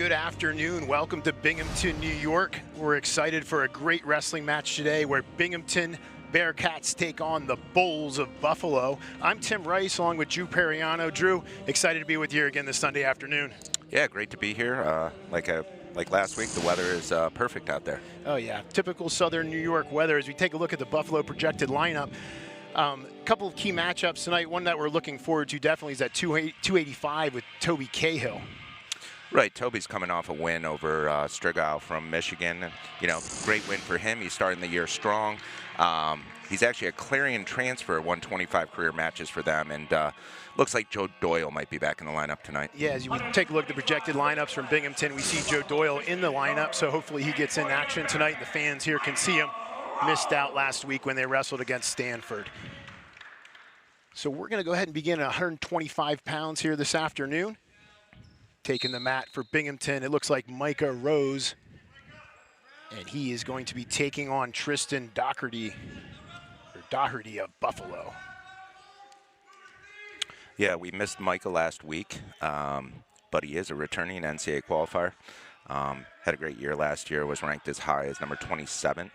Good afternoon. Welcome to Binghamton, New York. We're excited for a great wrestling match today where Binghamton Bearcats take on the Bulls of Buffalo. I'm Tim Rice along with Drew Periano. Drew, excited to be with you again this Sunday afternoon. Yeah, great to be here. Like last week, the weather is perfect out there. Oh yeah, typical Southern New York weather. As we take a look at the Buffalo projected lineup, a couple of key matchups tonight. One that we're looking forward to definitely is that 285 with Toby Cahill. Right, Toby's coming off a win over Strigow from Michigan. You know, great win for him. He's starting the year strong. He's actually a Clarion transfer, won 25 career matches for them, and looks like Joe Doyle might be back in the lineup tonight. Yeah, as we take a look at the projected lineups from Binghamton, we see Joe Doyle in the lineup, so hopefully he gets in action tonight. The fans here can see him. Missed out last week when they wrestled against Stanford. So we're going to go ahead and begin at 125 pounds here this afternoon. Taking the mat for Binghamton, it looks like Micah Rose, and he is going to be taking on Tristan Doherty of Buffalo. Yeah, we missed Micah last week, but he is a returning NCAA qualifier. Had a great year last year, was ranked as high as number 27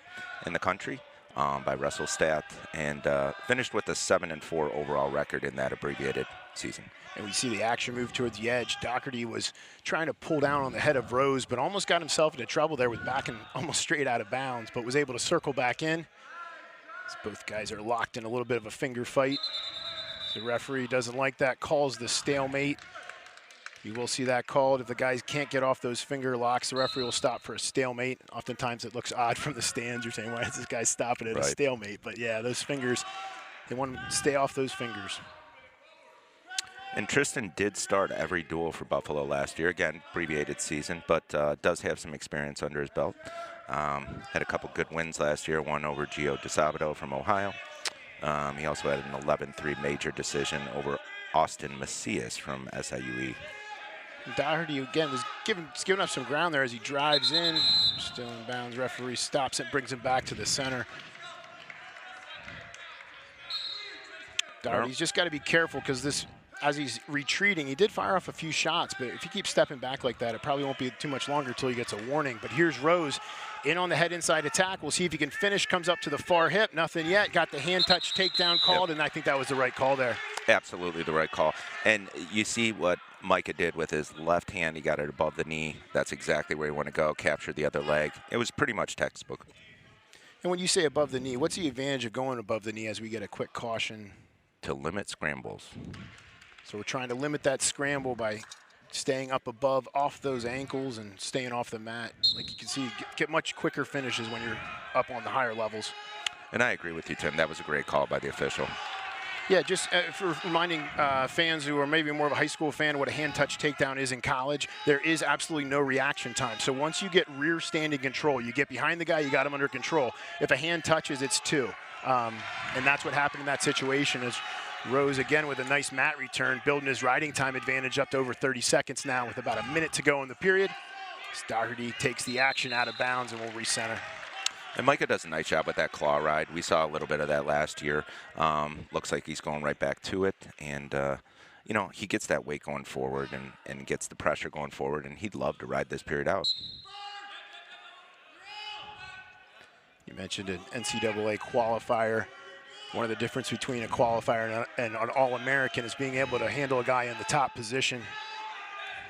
in the country by WrestleStat, and finished with a 7-4 overall record in that abbreviated season. And we see the action move towards the edge. Doherty was trying to pull down on the head of Rose, but almost got himself into trouble there with backing almost straight out of bounds, but was able to circle back in. As both guys are locked in a little bit of a finger fight. The referee doesn't like that, calls the stalemate. You will see that called. If the guys can't get off those finger locks, the referee will stop for a stalemate. Oftentimes it looks odd from the stands. You're saying, why is this guy stopping at a stalemate? But yeah, those fingers, they want to stay off those fingers. And Tristan did start every duel for Buffalo last year. Again, abbreviated season, but does have some experience under his belt. Had a couple good wins last year, one over Gio DeSabato from Ohio. He also had an 11-3 major decision over Austin Macias from SIUE. Doherty, again, was giving up some ground there as he drives in. Still in bounds. Referee stops it, brings him back to the center. Doherty's just got to be careful because this, as he's retreating, he did fire off a few shots, but if he keeps stepping back like that, it probably won't be too much longer until he gets a warning. But here's Rose in on the head inside attack. We'll see if he can finish. Comes up to the far hip. Nothing yet. Got the hand touch takedown called, and I think that was the right call there. Absolutely the right call. And you see what Micah did with his left hand. He got it above the knee. That's exactly where you want to go. Capture the other leg. It was pretty much textbook. And when you say above the knee, what's the advantage of going above the knee as we get a quick caution? To limit scrambles. So we're trying to limit that scramble by staying up above, off those ankles, and staying off the mat. Like you can see, get much quicker finishes when you're up on the higher levels. And I agree with you, Tim. That was a great call by the official. Yeah, just for reminding fans who are maybe more of a high school fan what a hand touch takedown is in college, there is absolutely no reaction time. So once you get rear standing control, you get behind the guy, you got him under control. If a hand touches, it's 2. And that's what happened in that situation. Is Rose again with a nice mat return, building his riding time advantage up to over 30 seconds now with about a minute to go in the period. Doherty takes the action out of bounds and will recenter. And Micah does a nice job with that claw ride. We saw a little bit of that last year. Looks like he's going right back to it. And, you know, he gets that weight going forward and gets the pressure going forward, and he'd love to ride this period out. You mentioned an NCAA qualifier. One of the difference between a qualifier and an All-American is being able to handle a guy in the top position.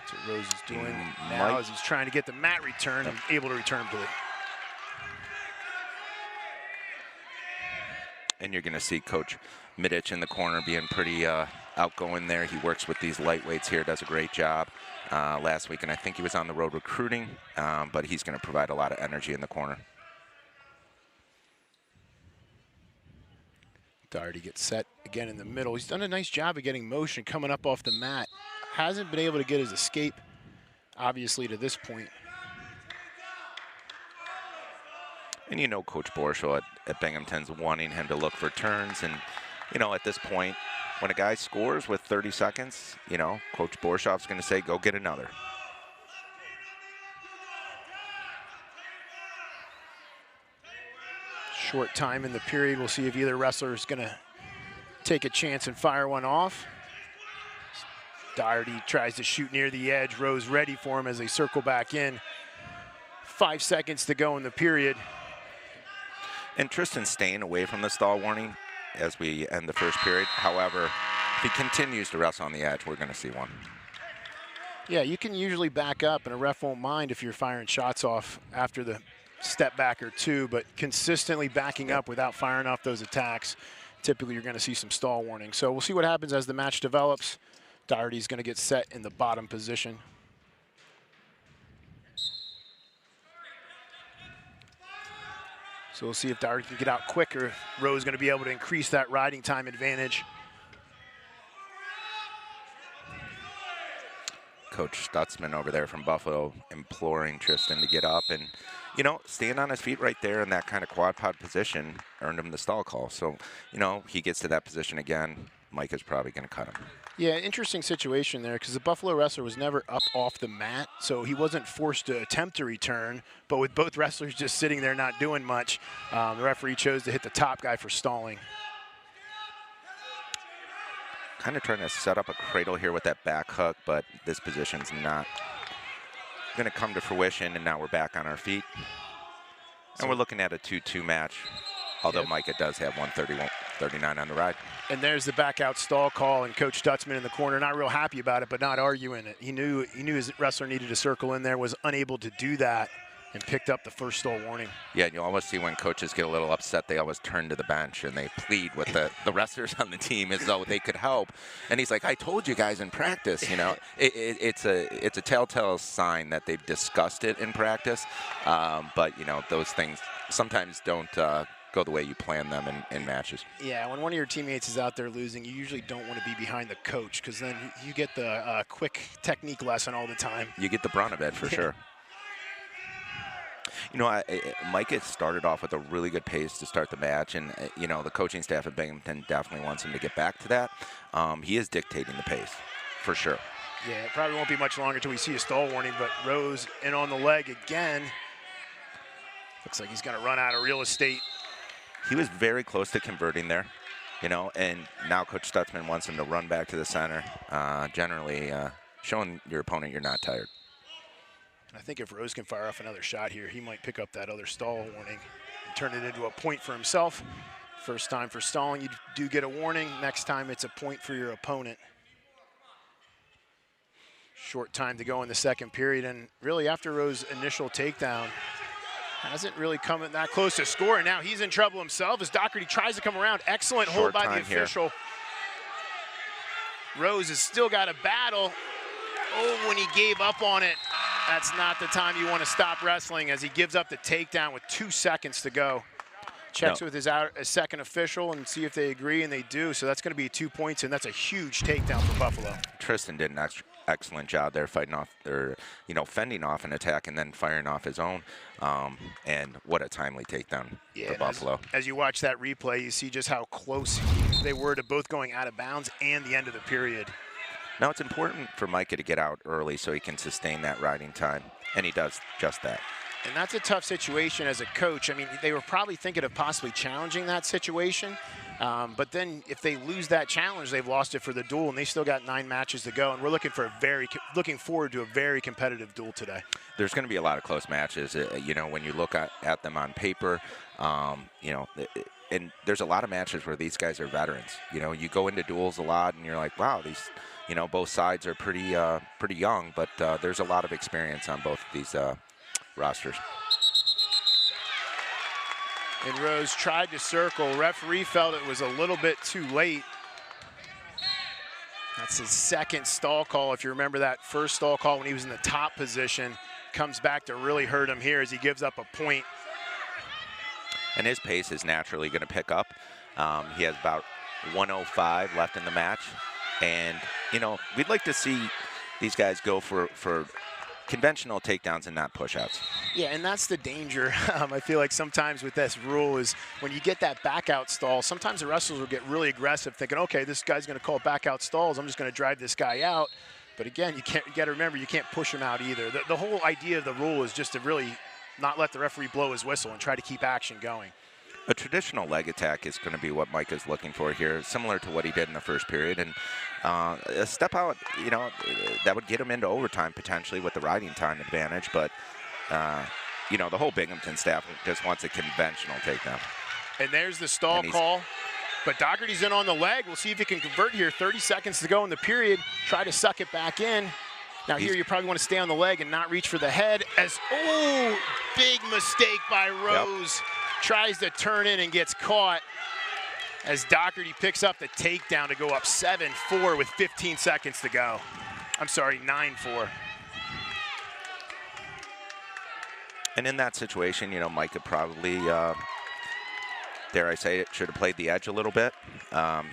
That's what Rose is doing now as he's trying to get the mat return and able to return to it. And you're going to see Coach Midich in the corner being pretty outgoing there. He works with these lightweights here, does a great job last week, and I think he was on the road recruiting, but he's going to provide a lot of energy in the corner. Doherty gets set again in the middle. He's done a nice job of getting motion coming up off the mat. Hasn't been able to get his escape, obviously, to this point. And you know Coach Borschel at Binghamton's wanting him to look for turns. And, you know, at this point, when a guy scores with 30 seconds, you know, Coach Borschel's going to say, go get another. Short time in the period. We'll see if either wrestler is going to take a chance and fire one off. Doherty tries to shoot near the edge. Rose ready for him as they circle back in. 5 seconds to go in the period. And Tristan's staying away from the stall warning as we end the first period. However, if he continues to wrestle on the edge, we're going to see one. Yeah, you can usually back up, and a ref won't mind if you're firing shots off after the step back or two, but consistently backing up without firing off those attacks, typically you're going to see some stall warning. So we'll see what happens as the match develops. Doherty's going to get set in the bottom position. So we'll see if Doherty can get out quicker. Rose is going to be able to increase that riding time advantage. Coach Stutzman over there from Buffalo imploring Tristan to get up, and staying on his feet right there in that kind of quad pod position earned him the stall call. So he gets to that position again, Mike is probably going to cut him. Yeah, interesting situation there because the Buffalo wrestler was never up off the mat, so he wasn't forced to attempt to return, but with both wrestlers just sitting there not doing much, the referee chose to hit the top guy for stalling. Kind of trying to set up a cradle here with that back hook, but this position's not going to come to fruition, and now we're back on our feet. And we're looking at a 2-2 match, although Micah does have 131-39 on the ride. And there's the back out stall call, and Coach Stutzman in the corner, not real happy about it, but not arguing it. He knew his wrestler needed to circle in there, was unable to do that, and picked up the first stall warning. Yeah, you always see when coaches get a little upset, they always turn to the bench and they plead with the wrestlers on the team as though they could help. And he's like, I told you guys in practice, it's a telltale sign that they've discussed it in practice. But, those things sometimes don't go the way you plan them in matches. Yeah, when one of your teammates is out there losing, you usually don't want to be behind the coach because then you get the quick technique lesson all the time. You get the brunt of it for sure. Mike has started off with a really good pace to start the match, and the coaching staff at Binghamton definitely wants him to get back to that. He is dictating the pace, for sure. Yeah, it probably won't be much longer until we see a stall warning, but Rose in on the leg again. Looks like he's going to run out of real estate. He was very close to converting there, and now Coach Stutzman wants him to run back to the center, generally showing your opponent you're not tired. I think if Rose can fire off another shot here, he might pick up that other stall warning and turn it into a point for himself. First time for stalling, you do get a warning. Next time, it's a point for your opponent. Short time to go in the second period, and really after Rose's initial takedown, hasn't really come that close to scoring. Now he's in trouble himself as Doherty tries to come around. Excellent hold by the official. Rose has still got a battle. Oh, when he gave up on it, that's not the time you want to stop wrestling as he gives up the takedown with 2 seconds to go. Checks with his second official and see if they agree, and they do. So that's going to be 2 points, and that's a huge takedown for Buffalo. Tristan did an excellent job there fighting off, or fending off an attack and then firing off his own. And what a timely takedown for Buffalo. As you watch that replay, you see just how close they were to both going out of bounds and the end of the period. Now it's important for Micah to get out early so he can sustain that riding time, and he does just that. And that's a tough situation as a coach. I mean, they were probably thinking of possibly challenging that situation, but then if they lose that challenge, they've lost it for the duel, and they still got 9 matches to go. And we're looking forward to a very competitive duel today. There's going to be a lot of close matches. When you look at them on paper, and there's a lot of matches where these guys are veterans. You go into duels a lot, and you're like, wow, these. Both sides are pretty young, but there's a lot of experience on both of these rosters. And Rose tried to circle. Referee felt it was a little bit too late. That's his second stall call. If you remember that first stall call when he was in the top position, comes back to really hurt him here as he gives up a point. And his pace is naturally going to pick up. He has about 1:05 left in the match. And, we'd like to see these guys go for conventional takedowns and not push-outs. Yeah, and that's the danger. I feel like sometimes with this rule is when you get that back-out stall, sometimes the wrestlers will get really aggressive thinking, okay, this guy's going to call back-out stalls. I'm just going to drive this guy out. But, again, you got to remember you can't push him out either. The whole idea of the rule is just to really not let the referee blow his whistle and try to keep action going. A traditional leg attack is going to be what Mike is looking for here, similar to what he did in the first period. And a step out, that would get him into overtime potentially with the riding time advantage. But, the whole Binghamton staff just wants a conventional takedown. And there's the stall call. But Doherty's in on the leg. We'll see if he can convert here. 30 seconds to go in the period. Try to suck it back in. Now here you probably want to stay on the leg and not reach for the head. Big mistake by Rose. Yep. Tries to turn in and gets caught as Doherty picks up the takedown to go up 7-4 with 15 seconds to go. I'm sorry, 9-4. And in that situation, Mike could probably, dare I say it, should have played the edge a little bit.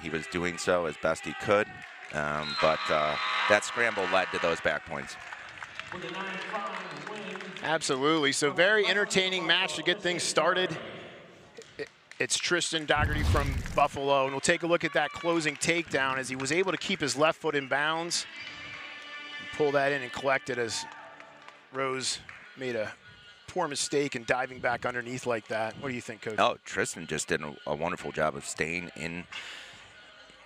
He was doing so as best he could, but that scramble led to those back points. Absolutely. So very entertaining match to get things started. It's Tristan Doherty from Buffalo, and we'll take a look at that closing takedown as he was able to keep his left foot in bounds, pull that in and collect it as Rose made a poor mistake in diving back underneath like that. What do you think, Coach? Oh, Tristan just did a wonderful job of staying in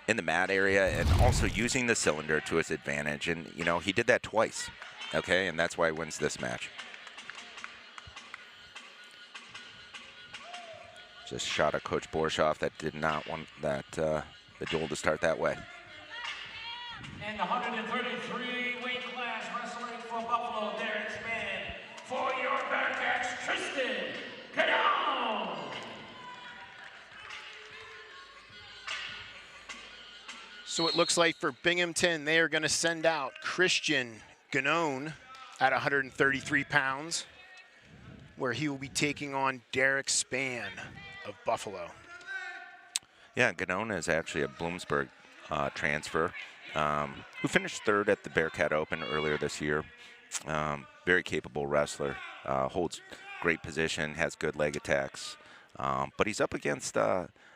the mat area and also using the cylinder to his advantage. And, he did that twice, okay? And that's why he wins this match. Just shot at Coach Borshoff that did not want that the duel to start that way. And the 133 weight class wrestling for Buffalo, Derek Span. For your Bearcats, Tristan Ganon. So it looks like for Binghamton, they are going to send out Christian Ganon at 133 pounds, where he will be taking on Derek Span of Buffalo. Yeah, Ganon is actually a Bloomsburg transfer who finished third at the Bearcat Open earlier this year. Very capable wrestler, holds great position, has good leg attacks. But he's up against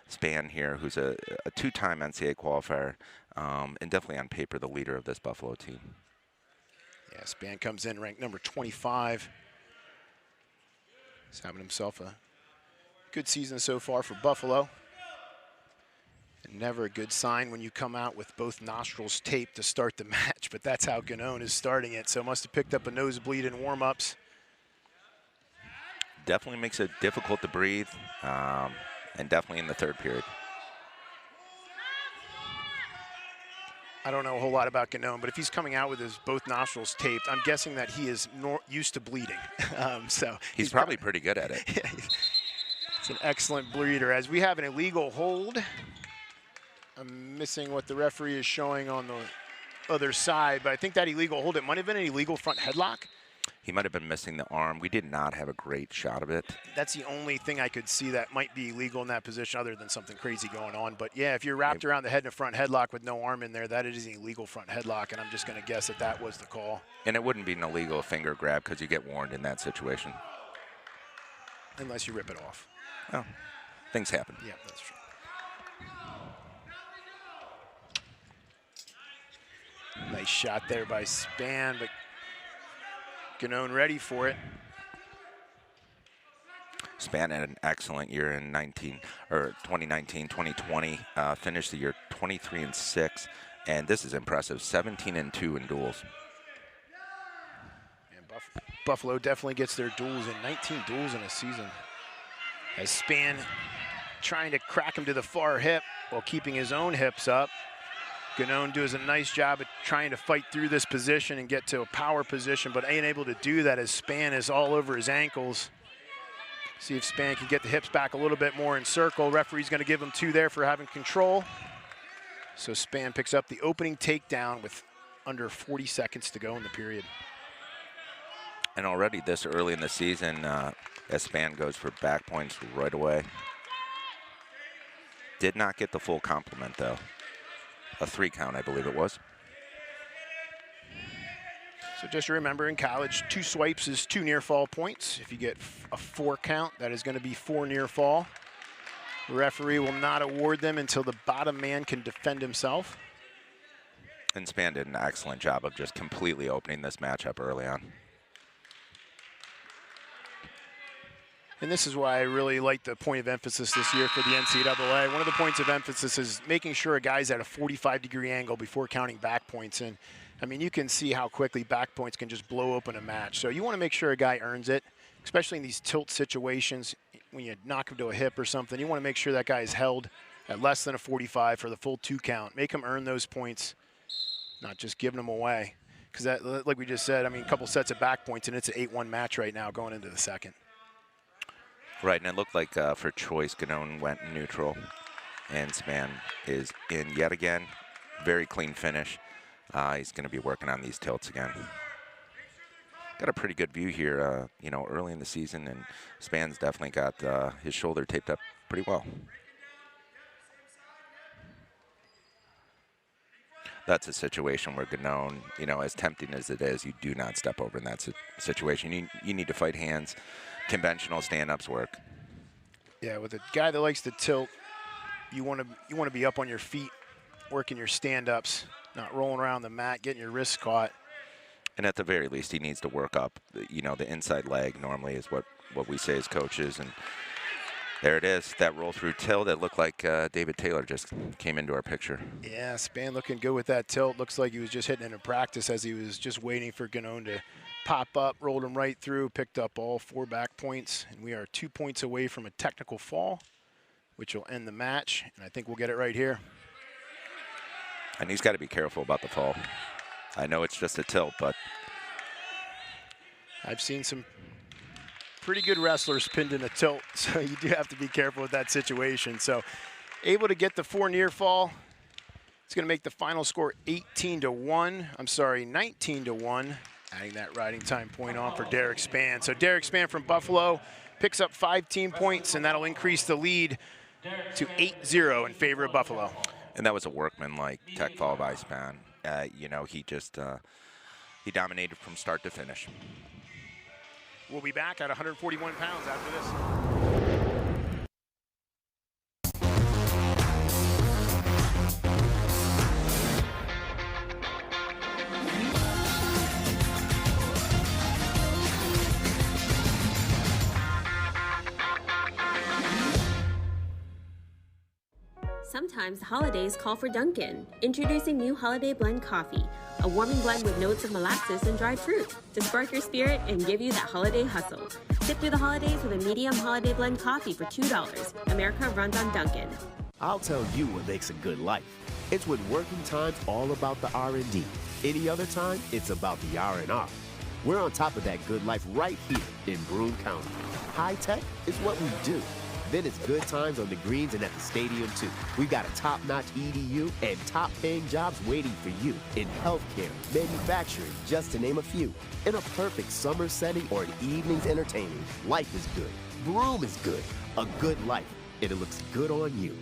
Span here, who's a two-time NCAA qualifier, and definitely on paper the leader of this Buffalo team. Yeah, Span comes in ranked number 25. He's having himself a good season so far for Buffalo. And never a good sign when you come out with both nostrils taped to start the match, but that's how Ganon is starting it. So must have picked up a nosebleed in warm-ups. Definitely makes it difficult to breathe, and definitely in the third period. I don't know a whole lot about Ganon, but if he's coming out with his both nostrils taped, I'm guessing that he is used to bleeding. So he's probably pretty good at it. Yeah, it's an excellent bleeder. As we have an illegal hold. I'm missing what the referee is showing on the other side, but I think that illegal hold, it might have been an illegal front headlock. He might have been missing the arm. We did not have a great shot of it. That's the only thing I could see that might be illegal in that position other than something crazy going on. But yeah, if you're wrapped around the head in a front headlock with no arm in there, that is an illegal front headlock, and I'm just going to guess that that was the call. And it wouldn't be an illegal finger grab because you get warned in that situation. Unless you rip it off. Oh, things happen. Yeah, that's true. Nice shot there by Span, but Ganon ready for it. Span had an excellent year in 2019, 2020. Finished the year 23-6, and this is impressive. 17-2 in duels. And Buffalo definitely gets their duels in. 19 duels in a season. As Span trying to crack him to the far hip while keeping his own hips up. Ganon does a nice job at trying to fight through this position and get to a power position, but ain't able to do that as Span is all over his ankles. See if Span can get the hips back a little bit more in circle. Referee's going to give him 2 there for having control. So Span picks up the opening takedown with under 40 seconds to go in the period. And already this early in the season, as Span goes for back points right away. Did not get the full complement, though. A 3 count, I believe it was. So just remember, in college, 2 swipes is 2 near fall points. If you get a 4 count, that is going to be 4 near fall. The referee will not award them until the bottom man can defend himself. And Span did an excellent job of just completely opening this matchup early on. And this is why I really like the point of emphasis this year for the NCAA. One of the points of emphasis is making sure a guy's at a 45-degree angle before counting back points. And, I mean, you can see how quickly back points can just blow open a match. So you want to make sure a guy earns it, especially in these tilt situations. When you knock him to a hip or something, you want to make sure that guy is held at less than a 45 for the full 2 count. Make him earn those points, not just giving them away. Because, that, like we just said, I mean, a couple sets of back points, and it's an 8-1 match right now going into the second. Right, and it looked like for choice, Gannon went neutral, and Span is in yet again. Very clean finish. He's going to be working on these tilts again. Got a pretty good view here, you know, early in the season, and Span's definitely got his shoulder taped up pretty well. That's a situation where Gannon, you know, as tempting as it is, you do not step over in that situation. You need to fight hands. Conventional stand-ups work. Yeah, with a guy that likes to tilt, you want to be up on your feet, working your stand-ups, not rolling around the mat, getting your wrists caught. And at the very least, he needs to work up. You know, the inside leg normally is what we say as coaches. And there it is, that roll through tilt. It looked like David Taylor just came into our picture. Yeah, Span looking good with that tilt. Looks like he was just hitting it in practice as he was just waiting for Gannon to pop up, rolled him right through, picked up all 4 back points, and we are 2 points away from a technical fall, which will end the match, and I think we'll get it right here. And he's got to be careful about the fall. I know it's just a tilt, but I've seen some pretty good wrestlers pinned in a tilt, so you do have to be careful with that situation. So able to get the 4 near fall. It's going to make the final score 18-1. I'm sorry, 19-1. Adding that riding time point on for Derek Span. So Derek Span from Buffalo picks up 5 team points, and that'll increase the lead to 8-0 in favor of Buffalo. And that was a workman-like tech fall by Span. You know, he just he dominated from start to finish. We'll be back at 141 pounds after this. 'Sometimes holidays call for Dunkin'. Introducing new Holiday Blend Coffee, a warming blend with notes of molasses and dried fruit to spark your spirit and give you that holiday hustle. Sip through the holidays with a medium Holiday Blend Coffee for $2. America runs on Dunkin'. I'll tell you what makes a good life. It's when working time's all about the R&D. Any other time, it's about the R&R. We're on top of that good life right here in Broome County. High tech is what we do. Then it's good times on the greens and at the stadium, too. We've got a top-notch EDU and top-paying jobs waiting for you in healthcare, manufacturing, just to name a few. In a perfect summer setting or an evening's entertaining, life is good. Broome is good. A good life. And it looks good on you.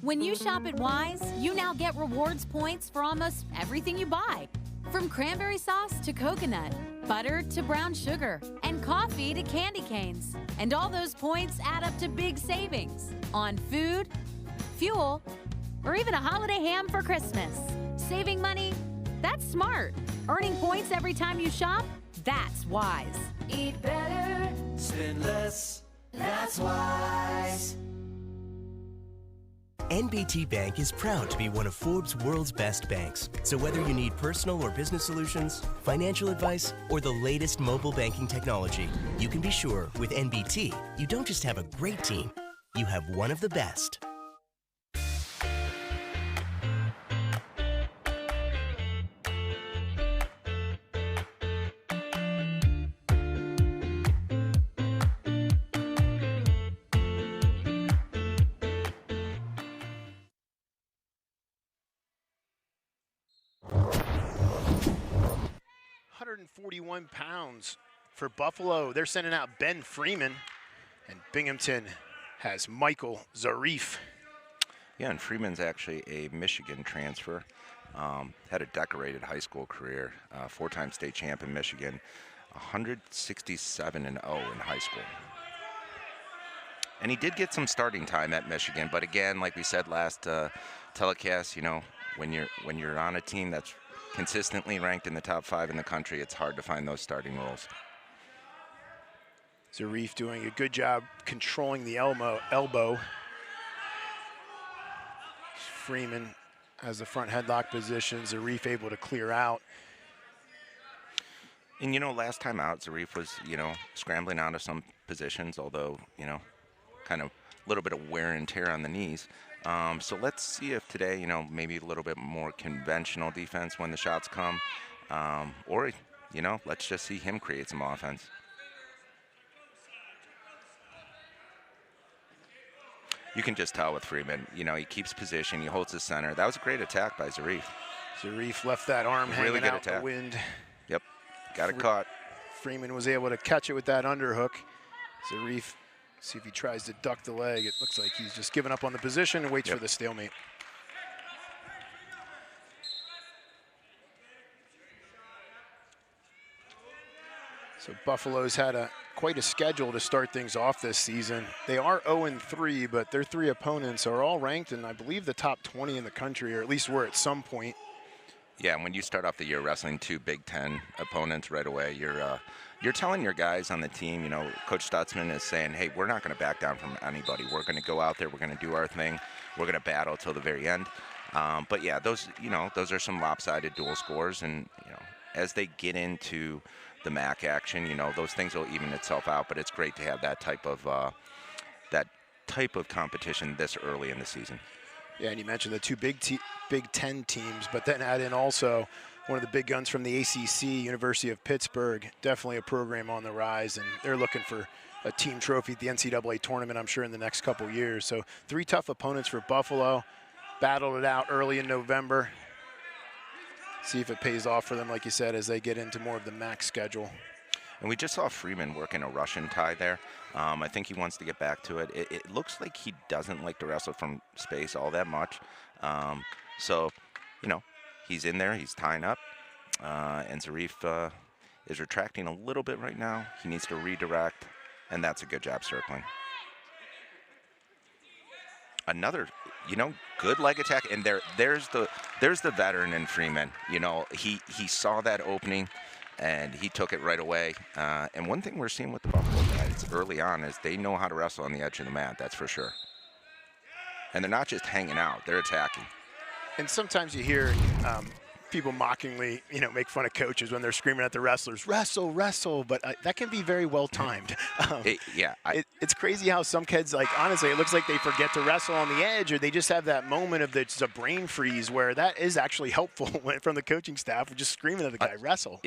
When you shop at Wise, you now get rewards points for almost everything you buy. From cranberry sauce to coconut, butter to brown sugar, and coffee to candy canes. And all those points add up to big savings on food, fuel, or even a holiday ham for Christmas. Saving money? That's smart. Earning points every time you shop? That's Wise. Eat better, spend less. That's Wise. NBT Bank is proud to be one of Forbes' world's best banks. So whether you need personal or business solutions, financial advice, or the latest mobile banking technology, you can be sure with NBT, you don't just have a great team, you have one of the best. £141 for Buffalo. They're sending out Ben Freeman, and Binghamton has Michael Zarif. Yeah, and Freeman's actually a Michigan transfer. Had a decorated high school career, 4-time state champ in Michigan, 167-0 in high school. And he did get some starting time at Michigan, but again, like we said last telecast, you know, when you're on a team that's consistently ranked in the top 5 in the country, it's hard to find those starting roles. Zarif doing a good job controlling the elbow. Freeman has the front headlock position. Zarif able to clear out. And, last time out, Zarif was, scrambling out of some positions, although, kind of a little bit of wear and tear on the knees. So let's see if today, maybe a little bit more conventional defense when the shots come. Or, let's just see him create some offense. You can just tell with Freeman, he keeps position, he holds his center. That was a great attack by Zarif. Zarif left that arm hanging out in the wind. Yep, got it caught. Freeman was able to catch it with that underhook. Zarif, see if he tries to duck the leg. It looks like he's just giving up on the position and waits for the stalemate. So Buffalo's had quite a schedule to start things off this season. They are 0-3, but their 3 opponents are all ranked in, I believe, the top 20 in the country, or at least were at some point. Yeah, and when you start off the year wrestling 2 Big Ten opponents right away, you're telling your guys on the team, Coach Stutzman is saying, hey, we're not going to back down from anybody. We're going to go out there, we're going to do our thing, we're going to battle till the very end. But yeah, those are some lopsided dual scores, and as they get into the MAC action, those things will even itself out. But it's great to have that type of competition this early in the season. Yeah, and you mentioned the 2 Big Ten teams, but then add in also one of the big guns from the ACC, University of Pittsburgh. Definitely a program on the rise, and they're looking for a team trophy at the NCAA tournament, I'm sure, in the next couple years. So 3 tough opponents for Buffalo. Battled it out early in November. See if it pays off for them, like you said, as they get into more of the MAC schedule. And we just saw Freeman working a Russian tie there. I think he wants to get back to it. It looks like he doesn't like to wrestle from space all that much. So, he's in there, he's tying up. And Zarif is retracting a little bit right now. He needs to redirect, and that's a good job circling. Another, good leg attack, and there's the veteran in Freeman. He saw that opening, and he took it right away. And one thing we're seeing with the Buffalo guys early on is they know how to wrestle on the edge of the mat. That's for sure. And they're not just hanging out; they're attacking. And sometimes you hear people mockingly, make fun of coaches when they're screaming at the wrestlers, wrestle, wrestle, but that can be very well timed. It's crazy how some kids, honestly, it looks like they forget to wrestle on the edge, or they just have that moment of it's a brain freeze where that is actually helpful from the coaching staff, just screaming at the guy, wrestle.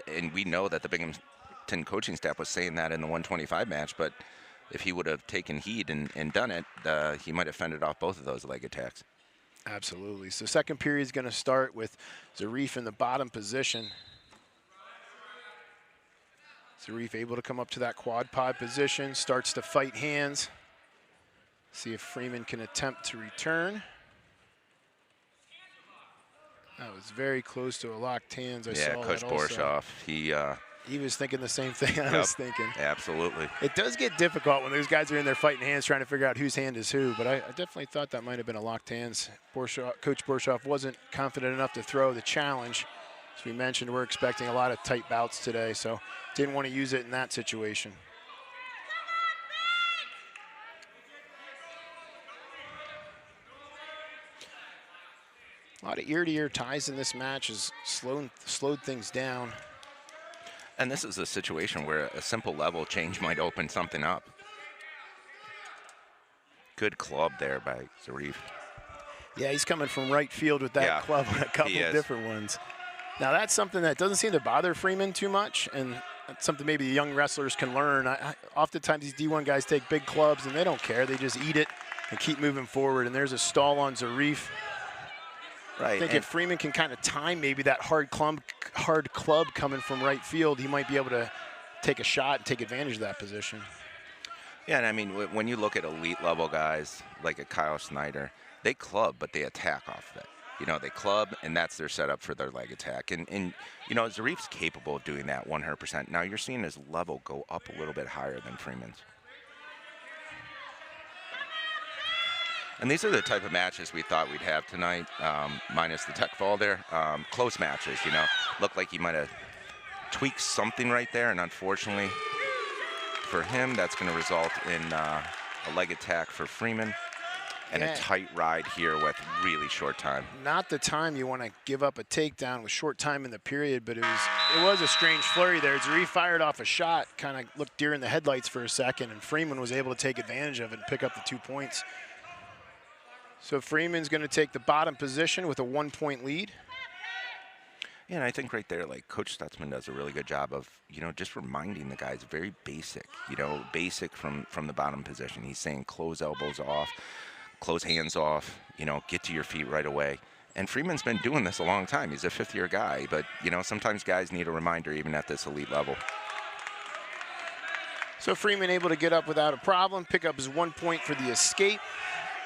And we know that the Binghamton coaching staff was saying that in the 125 match, but if he would have taken heed and done it, he might have fended off both of those leg attacks. Absolutely. So second period is going to start with Zarif in the bottom position. Zarif able to come up to that quad pod position, starts to fight hands. See if Freeman can attempt to return. That was very close to a locked hands. I saw Coach that also. Borshoff, he was thinking the same thing I was thinking. Absolutely. It does get difficult when those guys are in there fighting hands trying to figure out whose hand is who, but I definitely thought that might have been a locked hands. Coach Borshoff wasn't confident enough to throw the challenge. As we mentioned, we're expecting a lot of tight bouts today, so didn't want to use it in that situation. A lot of ear-to-ear ties in this match has slowed things down. And this is a situation where a simple level change might open something up. Good club there by Zarif. Yeah, he's coming from right field with that club on a couple different ones. Now, that's something that doesn't seem to bother Freeman too much, and that's something maybe the young wrestlers can learn. Oftentimes, these D1 guys take big clubs, and they don't care. They just eat it and keep moving forward, and there's a stall on Zarif. Right. I think if Freeman can kind of time maybe that hard club coming from right field, he might be able to take a shot and take advantage of that position. Yeah, and I mean, when you look at elite level guys like a Kyle Snyder, they club, but they attack off of it. They club, and that's their setup for their leg attack. And Zarif's capable of doing that 100%. Now you're seeing his level go up a little bit higher than Freeman's. And these are the type of matches we thought we'd have tonight, minus the tech fall there. Close matches, Looked like he might have tweaked something right there, and unfortunately, for him. That's going to result in a leg attack for Freeman. And a tight ride here with really short time. Not the time you want to give up a takedown with short time in the period, but it was a strange flurry there. Zarif fired off a shot, kind of looked deer in the headlights for a second, and Freeman was able to take advantage of it and pick up the 2 points. So Freeman's going to take the bottom position with a 1-point lead. Yeah, and I think right there, like, Coach Stutzman does a really good job of, just reminding the guys very basic, basic from the bottom position. He's saying close elbows off, close hands off, get to your feet right away. And Freeman's been doing this a long time. He's a fifth-year guy, but, sometimes guys need a reminder even at this elite level. So Freeman able to get up without a problem, pick up his 1 point for the escape.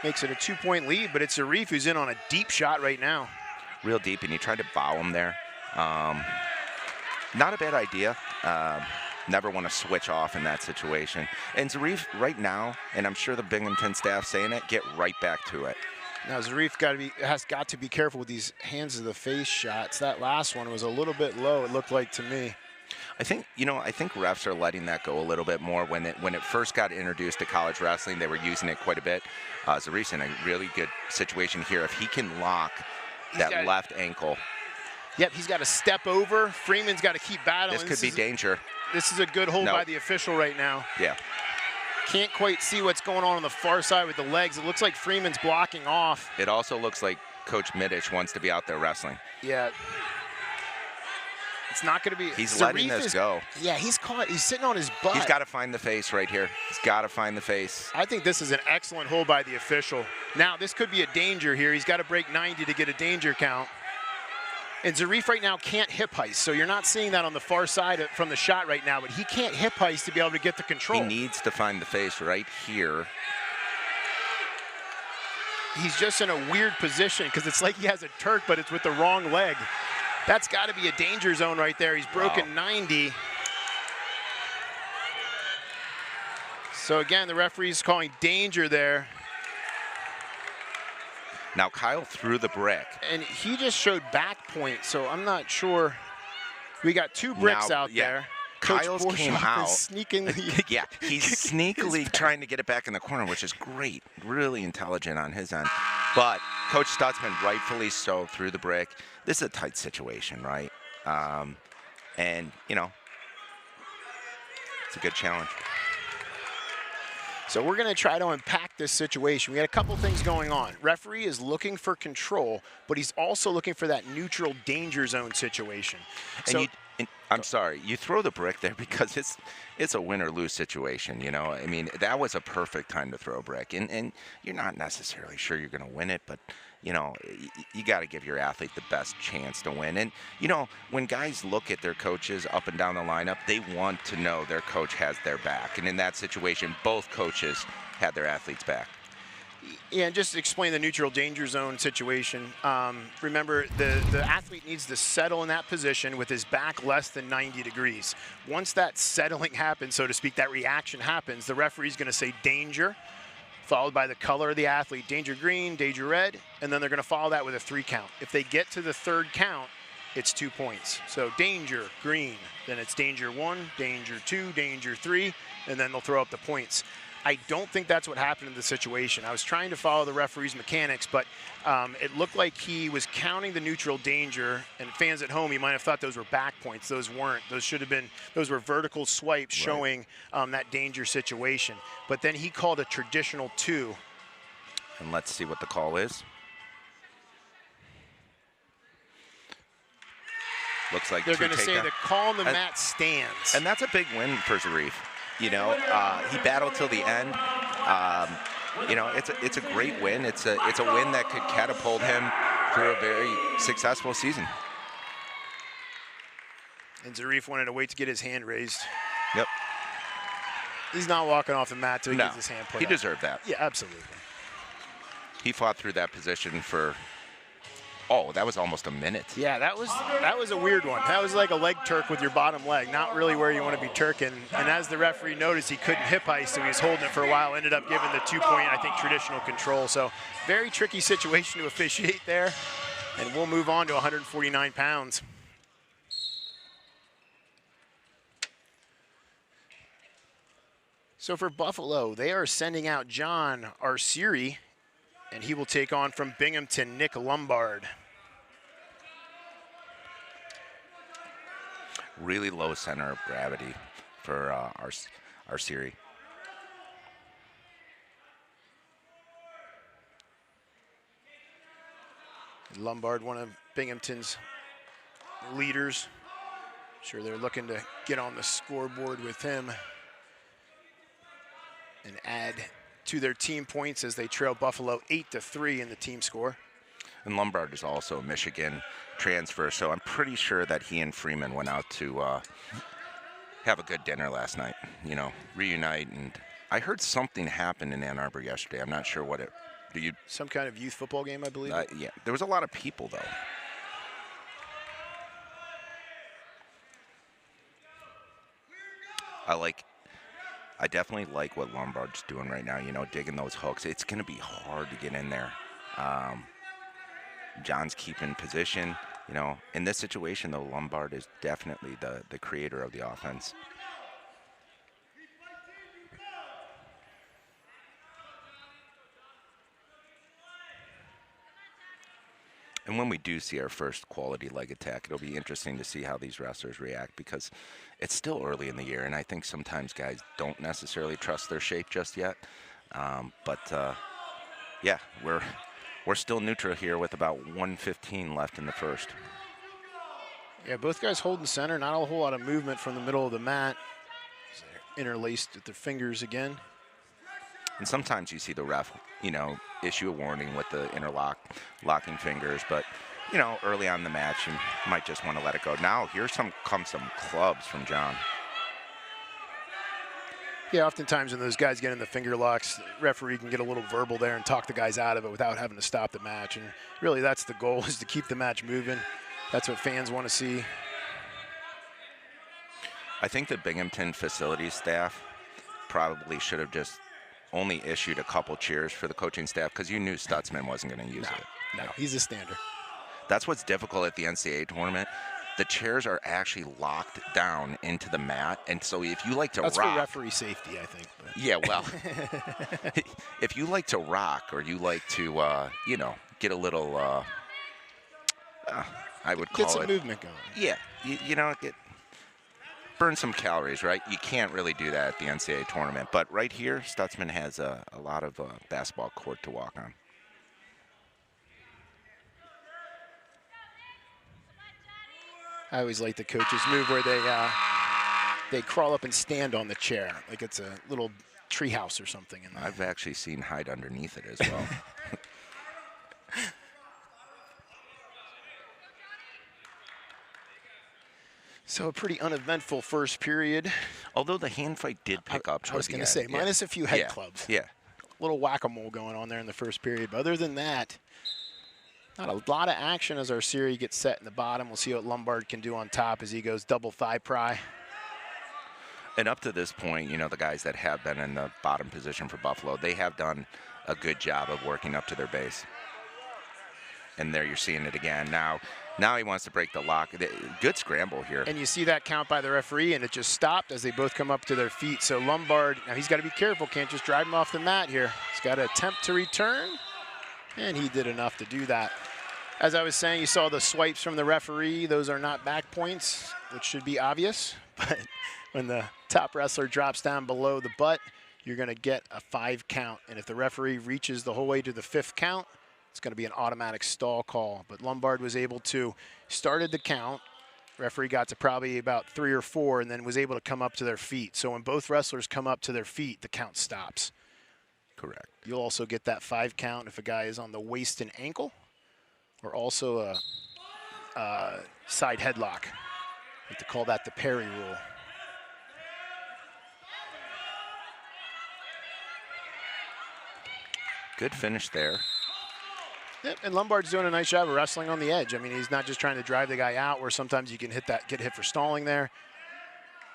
Makes it a 2-point lead, but it's Zarif who's in on a deep shot right now. Real deep, and he tried to bow him there. Not a bad idea. Never want to switch off in that situation. And Zarif right now, and I'm sure the Binghamton staff saying it, get right back to it. Now Zarif has got to be careful with these hands of the face shots. That last one was a little bit low, it looked like to me. I think refs are letting that go a little bit more. When it first got introduced to college wrestling, they were using it quite a bit. Zarif's in a really good situation here. If he can lock that left ankle. Yep, he's got to step over. Freeman's got to keep battling. This could be danger. This is a good hold by the official right now. Yeah. Can't quite see what's going on the far side with the legs. It looks like Freeman's blocking off. It also looks like Coach Middich wants to be out there wrestling. Yeah. It's not going to be. He's letting this go. Yeah, he's caught. He's sitting on his butt. He's got to find the face right here. He's got to find the face. I think this is an excellent hold by the official. Now, this could be a danger here. He's got to break 90 to get a danger count. And Zarif right now can't hip heist, so you're not seeing that on the far side from the shot right now, but he can't hip heist to be able to get the control. He needs to find the face right here. He's just in a weird position because it's like he has a Turk, but it's with the wrong leg. That's got to be a danger zone right there. He's broken 90. So again, the referee's calling danger there. Now Kyle threw the brick. And he just showed back point, so I'm not sure. We got 2 bricks out there. Kyle's came out. Sneakingly yeah, he's sneakily trying to get it back in the corner, which is great. Really intelligent on his end. But Coach Stutzman, rightfully so, threw the brick. This is a tight situation, right? And, it's a good challenge. So we're going to try to unpack this situation. We had a couple things going on. Referee is looking for control, but he's also looking for that neutral danger zone situation. I'm sorry, you throw the brick there because it's a win or lose situation, I mean, that was a perfect time to throw a brick. And you're not necessarily sure you're going to win it, but, you got to give your athlete the best chance to win. And, when guys look at their coaches up and down the lineup, they want to know their coach has their back. And in that situation, both coaches had their athletes' back. Yeah, and just to explain the neutral danger zone situation, remember the athlete needs to settle in that position with his back less than 90 degrees. Once that settling happens, so to speak, that reaction happens, the referee's going to say danger, followed by the color of the athlete, danger green, danger red, and then they're going to follow that with a 3 count. If they get to the 3rd count, it's 2 points. So danger green, then it's danger 1, danger 2, danger 3, and then they'll throw up the points. I don't think that's what happened in the situation. I was trying to follow the referee's mechanics, but it looked like he was counting the neutral danger, and fans at home, you might have thought those were back points. Those weren't. Those were vertical swipes showing that danger situation. But then he called a traditional 2. And let's see what the call is. Looks like they're going to say the call on the mat stands. And that's a big win for Zarif. He battled till the end. It's a great win. It's a win that could catapult him through a very successful season. And Zarif wanted to wait to get his hand raised. Yep. He's not walking off the mat till he gets his hand put up. He deserved that. Yeah, absolutely. He fought through that position for. That was almost a minute. Yeah, that was a weird one. That was like a leg Turk with your bottom leg, not really where you want to be Turking. And as the referee noticed, he couldn't hip heist, so he was holding it for a while, ended up giving the 2-point, I think, traditional control. So very tricky situation to officiate there. And we'll move on to 149 pounds. So for Buffalo, they are sending out John Arceri, and he will take on from Binghamton, Nick Lombard. Really low center of gravity for Arceri. Lombard, one of Binghamton's leaders. Sure, they're looking to get on the scoreboard with him and add to their team points as they trail Buffalo 8-3 in the team score. And Lombard is also a Michigan transfer, so I'm pretty sure that he and Freeman went out to have a good dinner last night, you know, reunite. And I heard something happened in Ann Arbor yesterday. I'm not sure what it. Some kind of youth football game, I believe. Yeah, there was a lot of people though. I definitely like what Lombard's doing right now, you know, digging those hooks. It's going to be hard to get in there. John's keeping position. You know, in this situation, though, Lombard is definitely the creator of the offense. And when we do see our first quality leg attack, it'll be interesting to see how these wrestlers react, because it's still early in the year, and I think sometimes guys don't necessarily trust their shape just yet. Yeah, we're still neutral here with about 1:15 left in the first. Yeah, both guys holding center. Not a whole lot of movement from the middle of the mat. They're interlaced with their fingers again. And sometimes you see the ref, you know, issue a warning with the locking fingers. But, you know, early on in the match, you might just want to let it go. Now, here comes some clubs from John. Yeah, oftentimes when those guys get in the finger locks, the referee can get a little verbal there and talk the guys out of it without having to stop the match. And really, that's the goal, is to keep the match moving. That's what fans want to see. I think the Binghamton facilities staff probably should have just only issued a couple cheers for the coaching staff, because you knew Stutzman wasn't going to use it. No, he's a stander. That's what's difficult at the NCAA tournament. The chairs are actually locked down into the mat, and so if you like to That's rock... for referee safety, I think. But. Yeah, well, if you like to rock, or you like to, you know, get a little, I would call it... Get some movement going. Yeah, you know, burn some calories, right? You can't really do that at the NCAA tournament. But right here, Stutzman has a lot of basketball court to walk on. I always like the coaches move where they crawl up and stand on the chair, like it's a little treehouse or something. In there. I've actually seen hide underneath it as well. So a pretty uneventful first period. Although the hand fight did pick up. I was going to say, minus a few head clubs. Yeah. A little whack-a-mole going on there in the first period. But other than that, not a lot of action as Arceri gets set in the bottom. We'll see what Lombard can do on top as he goes double thigh pry. And up to this point, you know, the guys that have been in the bottom position for Buffalo, they have done a good job of working up to their base. And there you're seeing it again. Now he wants to break the lock. Good scramble here. And you see that count by the referee, and it just stopped as they both come up to their feet. So Lombard, now he's got to be careful. Can't just drive him off the mat here. He's got to attempt to return, and he did enough to do that. As I was saying, you saw the swipes from the referee. Those are not back points, which should be obvious. But when the top wrestler drops down below the butt, you're going to get a 5 count. And if the referee reaches the whole way to the 5th count, it's going to be an automatic stall call. But Lombard was able to, started the count. Referee got to probably about 3 or 4 and then was able to come up to their feet. So when both wrestlers come up to their feet, the count stops. Correct. You'll also get that 5 count if a guy is on the waist and ankle, or also a side headlock. I like to call that the Perry rule. Good finish there. Yep, and Lombard's doing a nice job of wrestling on the edge. I mean, he's not just trying to drive the guy out, where sometimes you can get hit for stalling there.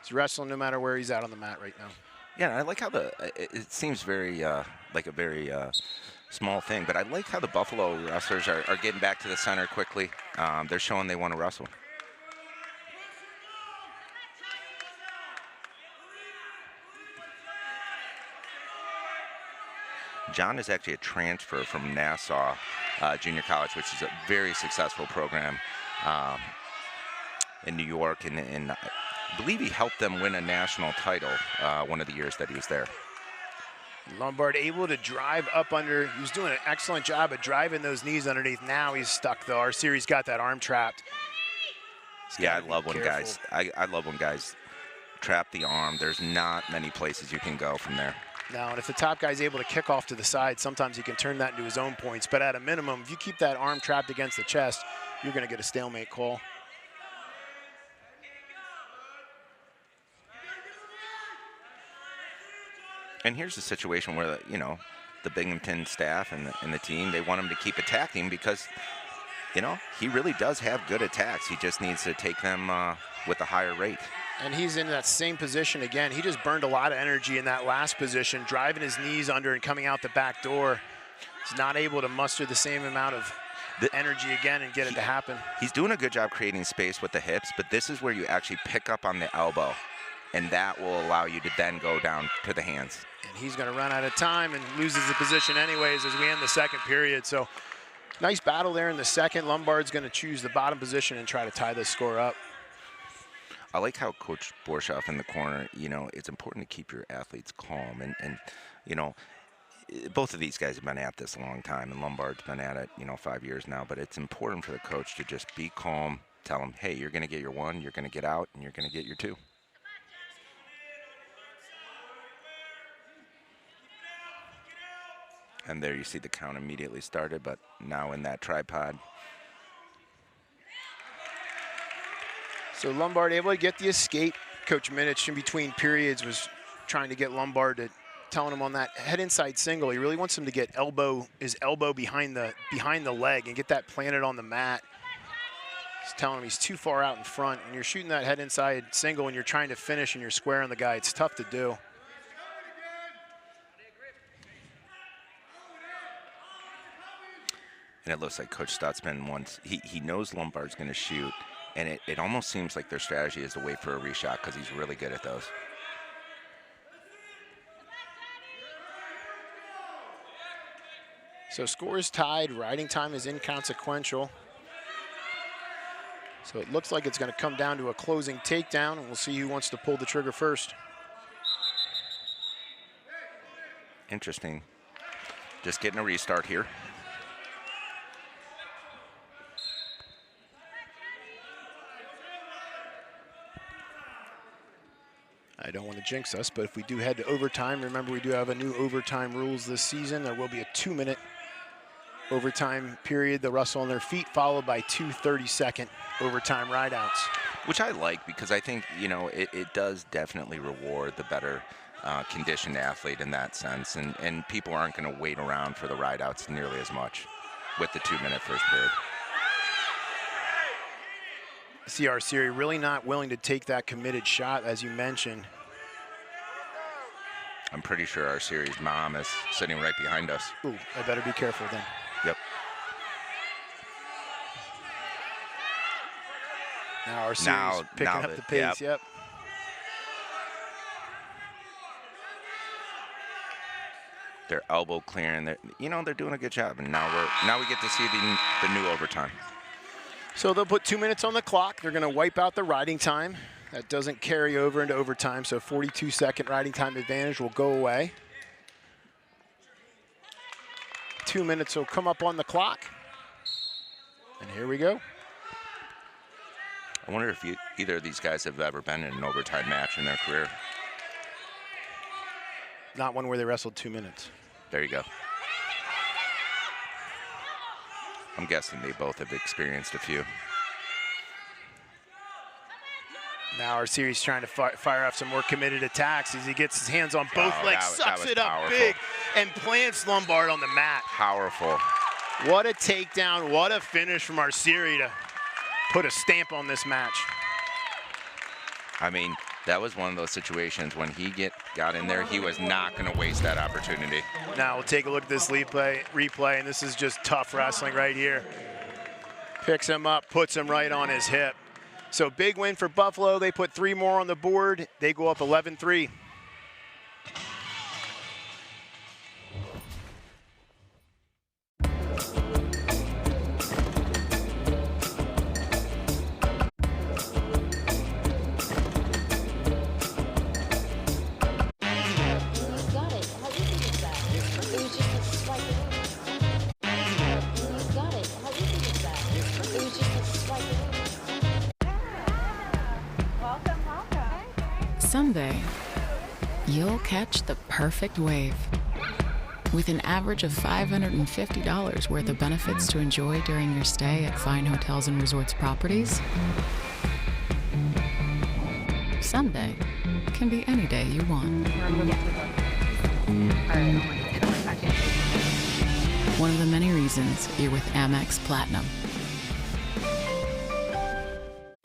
He's wrestling no matter where he's out on the mat right now. Yeah, I like how it seems very like a very small thing, but I like how the Buffalo wrestlers are getting back to the center quickly. They're showing they want to wrestle. John is actually a transfer from Nassau Junior College, which is a very successful program in New York, and I believe he helped them win a national title one of the years that he was there. Lombard able to drive up under. He was doing an excellent job at driving those knees underneath. Now he's stuck, though. Our series got that arm trapped. Yeah, I love when guys. I love when guys trap the arm. There's not many places you can go from there. Now, and if the top guy's able to kick off to the side, sometimes he can turn that into his own points. But at a minimum, if you keep that arm trapped against the chest, you're going to get a stalemate call. And here's the situation where, the Binghamton staff and the team, they want him to keep attacking because, he really does have good attacks. He just needs to take them with a higher rate. And he's in that same position again. He just burned a lot of energy in that last position, driving his knees under and coming out the back door. He's not able to muster the same amount of energy again and get it to happen. He's doing a good job creating space with the hips, but this is where you actually pick up on the elbow, and that will allow you to then go down to the hands. And he's going to run out of time and loses the position anyways as we end the second period. So nice battle there in the second. Lombard's going to choose the bottom position and try to tie this score up. I like how Coach Borshoff in the corner, it's important to keep your athletes calm. And both of these guys have been at this a long time, and Lombard's been at it, 5 years now. But it's important for the coach to just be calm, tell him, hey, you're going to get your one, you're going to get out, and you're going to get your two. And there you see the count immediately started, but now in that tripod. So Lombard able to get the escape. Coach Minich in between periods was trying to get Lombard to telling him on that head inside single. He really wants him to get his elbow behind the leg and get that planted on the mat. He's telling him he's too far out in front. And you're shooting that head inside single and you're trying to finish and you're squaring the guy. It's tough to do. And it looks like Coach Stutzman wants, he knows Lombard's going to shoot, and it almost seems like their strategy is to wait for a reshot because he's really good at those. So score is tied, riding time is inconsequential. So it looks like it's going to come down to a closing takedown, and we'll see who wants to pull the trigger first. Interesting. Just getting a restart here. I don't want to jinx us, but if we do head to overtime, remember we do have a new overtime rules this season. There will be a 2-minute overtime period. They'll wrestle on their feet, followed by 2 30-second overtime rideouts. Which I like because I think, it does definitely reward the better conditioned athlete in that sense. And people aren't going to wait around for the rideouts nearly as much with the 2-minute first period. CR Siri really not willing to take that committed shot, as you mentioned. I'm pretty sure our series mom is sitting right behind us. Ooh, I better be careful then. Yep. Now our series picking up the pace, yep. They're elbow clearing. They're doing a good job. And now we get to see the new overtime. So they'll put 2 minutes on the clock. They're going to wipe out the riding time. That doesn't carry over into overtime, so 42-second riding time advantage will go away. 2 minutes will come up on the clock. And here we go. I wonder if either of these guys have ever been in an overtime match in their career. Not one where they wrestled 2 minutes. There you go. I'm guessing they both have experienced a few. Now our series trying to fire off some more committed attacks as he gets his hands on both legs, sucks it up big, and plants Lombard on the mat. Powerful. What a takedown, what a finish from our series to put a stamp on this match. I mean, that was one of those situations when he got in there, he was not going to waste that opportunity. Now we'll take a look at this replay, and this is just tough wrestling right here. Picks him up, puts him right on his hip. So big win for Buffalo. They put 3 more on the board. They go up 11-3. Someday, you'll catch the perfect wave. With an average of $550 worth of benefits to enjoy during your stay at fine hotels and resorts properties, someday can be any day you want. One of the many reasons you're with Amex Platinum.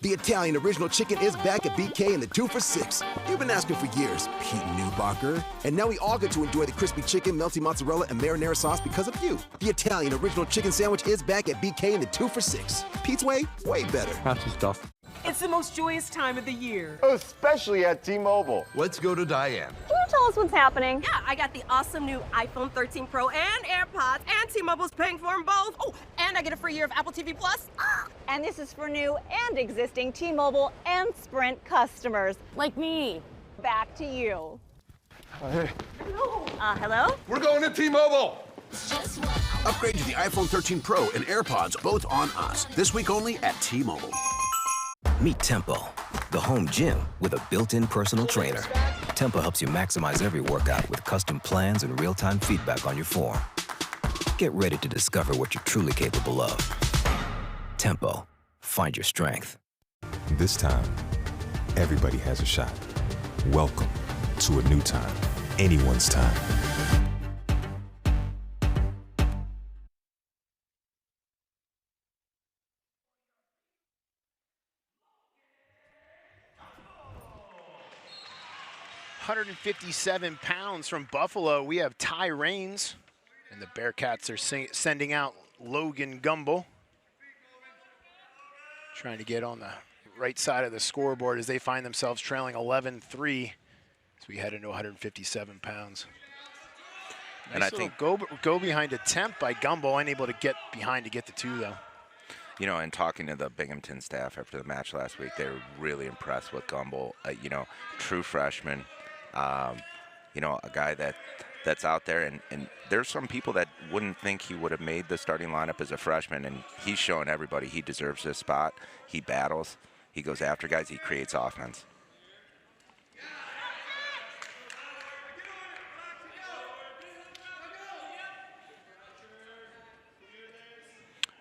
The Italian Original Chicken is back at BK in the 2 for $6. You've been asking for years, Pete Newbacher. And now we all get to enjoy the crispy chicken, melty mozzarella, and marinara sauce because of you. The Italian Original Chicken Sandwich is back at BK in the 2 for $6. Pete's way better. That's his stuff. It's the most joyous time of the year. Especially at T-Mobile. Let's go to Diane. Can you tell us what's happening? Yeah, I got the awesome new iPhone 13 Pro and AirPods, and T-Mobile's paying for them both. Oh, and I get a free year of Apple TV Plus. And this is for new and existing T-Mobile and Sprint customers, like me. Back to you. Hey. Hello? We're going to T-Mobile. Upgrade to the iPhone 13 Pro and AirPods, both on us. This week only at T-Mobile. Meet Tempo, the home gym with a built-in personal trainer. Tempo helps you maximize every workout with custom plans and real-time feedback on your form. Get ready to discover what you're truly capable of. Tempo, find your strength. This time, everybody has a shot. Welcome to a new time, anyone's time. £157 from Buffalo. We have Ty Raines, and the Bearcats are sending out Logan Gumbel. Trying to get on the right side of the scoreboard as they find themselves trailing 11-3 as we head into 157 pounds. And nice I think go behind attempt by Gumbel, unable to get behind to get the two though. You know, and talking to the Binghamton staff after the match last week, they were really impressed with Gumbel. You know, true freshman. You know, a guy that's out there, and there's some people that wouldn't think he would have made the starting lineup as a freshman, and he's showing everybody he deserves this spot. He battles, he goes after guys, he creates offense.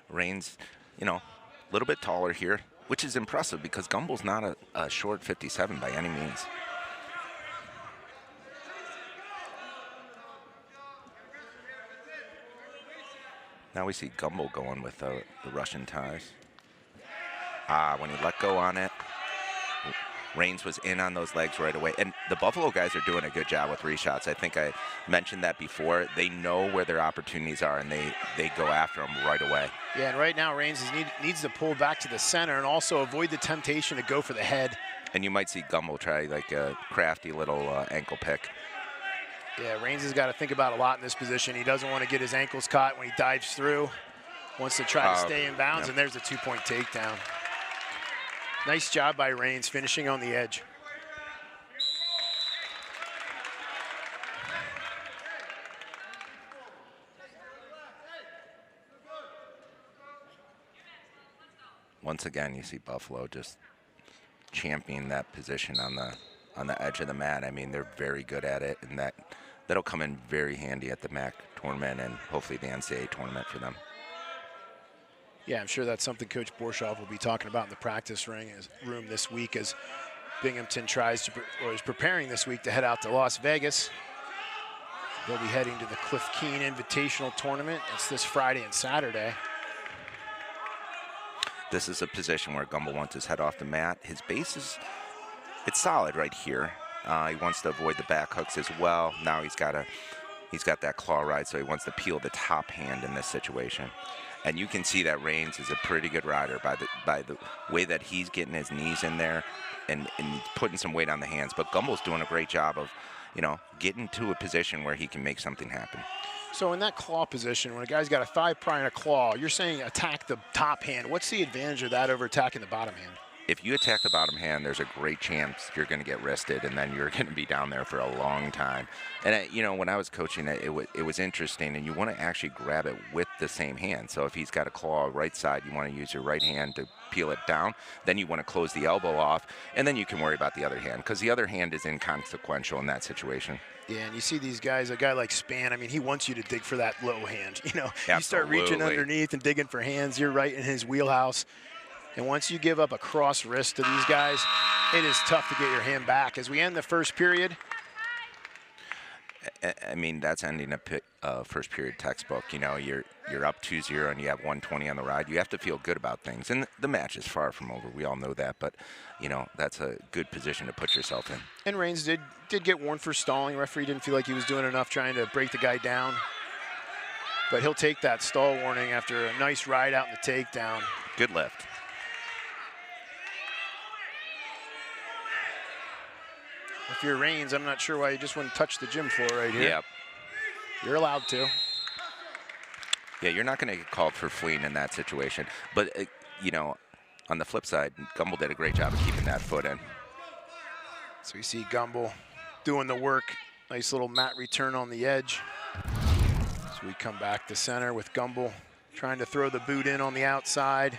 Raines, you know, a little bit taller here, which is impressive because Gumbel's not a short 57 by any means. Now we see Gumbel going with the Russian ties. When he let go on it, Raines was in on those legs right away. And the Buffalo guys are doing a good job with reshots. I think I mentioned that before. They know where their opportunities are, and they go after them right away. Yeah, and right now Raines needs to pull back to the center and also avoid the temptation to go for the head. And you might see Gumbel try like a crafty little ankle pick. Yeah, Raines has got to think about a lot in this position. He doesn't want to get his ankles caught when he dives through. Wants to try to stay in bounds, and there's a two-point takedown. Nice job by Raines finishing on the edge. Once again, you see Buffalo just championing that position on the edge of the mat. I mean, they're very good at it, and that'll come in very handy at the MAC tournament and hopefully the NCAA tournament for them. Yeah, I'm sure that's something Coach Borshoff will be talking about in the practice room this week as Binghamton is preparing this week to head out to Las Vegas. They'll be heading to the Cliff Keen Invitational Tournament. It's this Friday and Saturday. This is a position where Gumbel wants his head off the mat. His base it's solid right here. He wants to avoid the back hooks as well. Now he's got that claw ride, so he wants to peel the top hand in this situation. And you can see that Raines is a pretty good rider by the way that he's getting his knees in there and putting some weight on the hands. But Gumbel's doing a great job of, you know, getting to a position where he can make something happen. So in that claw position, when a guy's got a thigh pry and a claw, you're saying attack the top hand. What's the advantage of that over attacking the bottom hand? if you attack the bottom hand, there's a great chance you're going to get wristed, and then you're going to be down there for a long time. And, when I was coaching it, it was interesting, and you want to actually grab it with the same hand. So if he's got a claw right side, you want to use your right hand to peel it down. Then you want to close the elbow off, and then you can worry about the other hand, because the other hand is inconsequential in that situation. Yeah, and you see these guys, a guy like Span, I mean, he wants you to dig for that low hand. You Absolutely. start reaching underneath and digging for hands, you're right in his wheelhouse. And once you give up a cross wrist to these guys, it is tough to get your hand back. As we end the first period. I mean, that's ending a first period textbook. You're up 2-0 and you have 120 on the ride. You have to feel good about things. And the match is far from over. We all know that. But, that's a good position to put yourself in. And Raines did get warned for stalling. Referee didn't feel like he was doing enough trying to break the guy down. But he'll take that stall warning after a nice ride out in the takedown. Good lift. If you're Raines, I'm not sure why you just wouldn't touch the gym floor right here. Yep. You're allowed to. Yeah, you're not going to get called for fleeing in that situation. But, on the flip side, Gumbel did a great job of keeping that foot in. So you see Gumbel doing the work. Nice little mat return on the edge. So we come back to center with Gumbel trying to throw the boot in on the outside.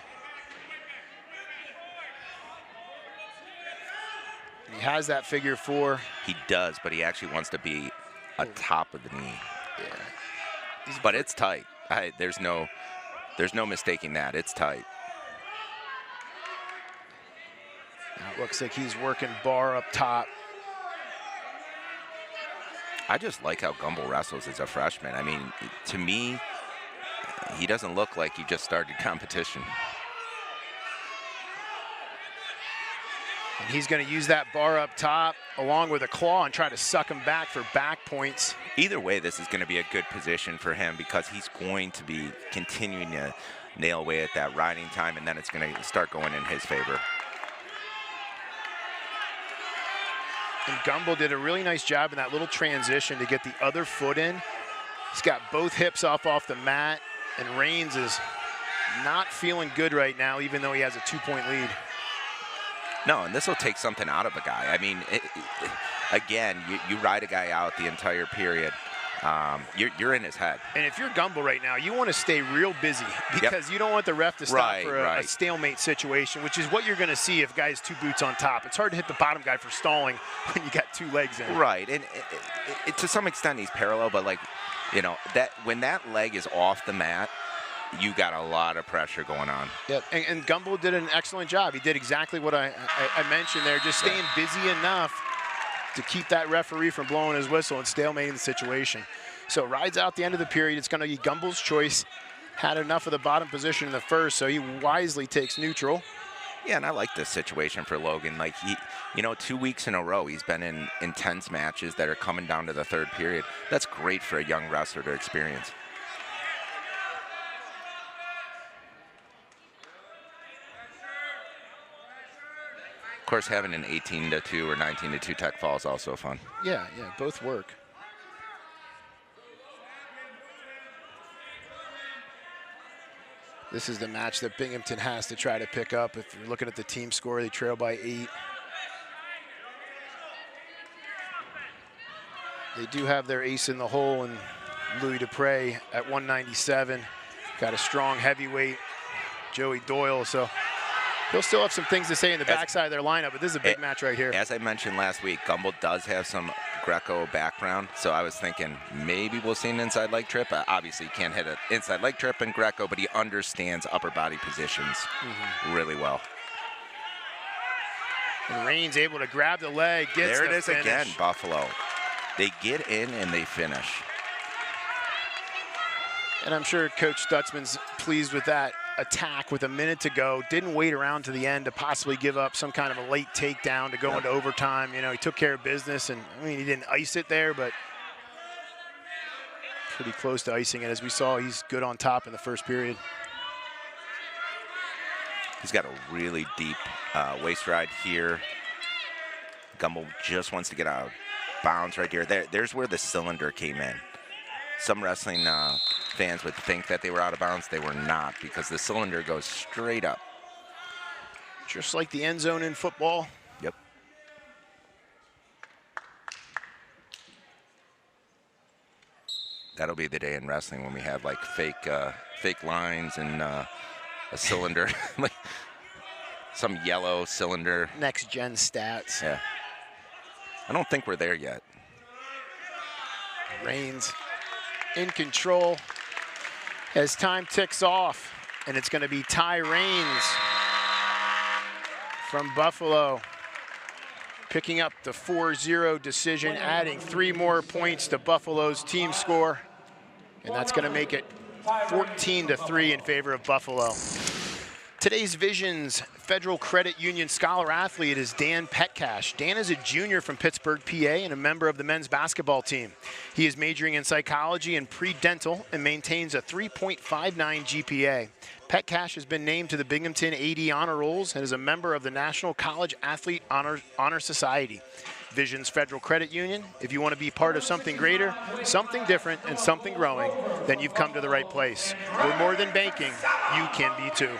He has that figure 4. He does, but he actually wants to be atop of the knee. Yeah. But it's tight. There's no mistaking that. It's tight. Now it looks like he's working bar up top. I just like how Gumbel wrestles as a freshman. I mean, to me, he doesn't look like he just started competition. And he's going to use that bar up top along with a claw and try to suck him back for back points. Either way, this is going to be a good position for him because he's going to be continuing to nail away at that riding time, and then it's going to start going in his favor. And Gumbel did a really nice job in that little transition to get the other foot in. He's got both hips off the mat, and Raines is not feeling good right now, even though he has a 2-point lead. No, and this will take something out of a guy. I mean, again, you ride a guy out the entire period. You're in his head. And if you're Gumbel right now, you want to stay real busy because you don't want the ref to stop for a stalemate situation, which is what you're going to see if guys 2 boots on top. It's hard to hit the bottom guy for stalling when you got 2 legs in. Right, and to some extent he's parallel, but that when that leg is off the mat, you got a lot of pressure going on. Yep, and Gumbel did an excellent job. He did exactly what I mentioned there, just staying busy enough to keep that referee from blowing his whistle and stalemating the situation. So rides out the end of the period. It's going to be Gumbel's choice. Had enough of the bottom position in the first, so he wisely takes neutral. Yeah, and I like this situation for Logan. Like, 2 weeks in a row, he's been in intense matches that are coming down to the third period. That's great for a young wrestler to experience. Of course, having an 18-2 or 19-2 tech fall is also fun. Yeah, both work. This is the match that Binghamton has to try to pick up. If you're looking at the team score, they trail by 8. They do have their ace in the hole in Louis Dupre at 197. Got a strong heavyweight, Joey Doyle, so he'll still have some things to say in the backside of their lineup, but this is a big match right here. As I mentioned last week, Gumbel does have some Greco background, so I was thinking maybe we'll see an inside leg trip. Obviously, he can't hit an inside leg trip in Greco, but he understands upper body positions really well. And Raines able to grab the leg, gets there the it is finish. Again, Buffalo. They get in and they finish. And I'm sure Coach Stutzman's pleased with that attack with a minute to go. Didn't wait around to the end to possibly give up some kind of a late takedown to go into overtime. He took care of business, and I mean, he didn't ice it there, but pretty close to icing it. As we saw, he's good on top in the first period. He's got a really deep waist ride here. Gumbel just wants to get out of bounds right here. There's where the cylinder came in. Some wrestling fans would think that they were out of bounds. They were not, because the cylinder goes straight up. Just like the end zone in football. Yep. That'll be the day in wrestling when we have like fake lines and a cylinder, like some yellow cylinder. Next gen stats. Yeah. I don't think we're there yet. Reigns in control as time ticks off, and it's going to be Ty Reigns from Buffalo picking up the 4-0 decision, adding 3 more points to Buffalo's team score, and that's going to make it 14-3 in favor of Buffalo. Today's Visions Federal Credit Union Scholar Athlete is Dan Petcash. Dan is a junior from Pittsburgh, PA, and a member of the men's basketball team. He is majoring in psychology and pre-dental and maintains a 3.59 GPA. Petcash has been named to the Binghamton AD Honor Rolls and is a member of the National College Athlete Honor Society. Visions Federal Credit Union, if you want to be part of something greater, something different, and something growing, then you've come to the right place. We're more than banking, you can be too.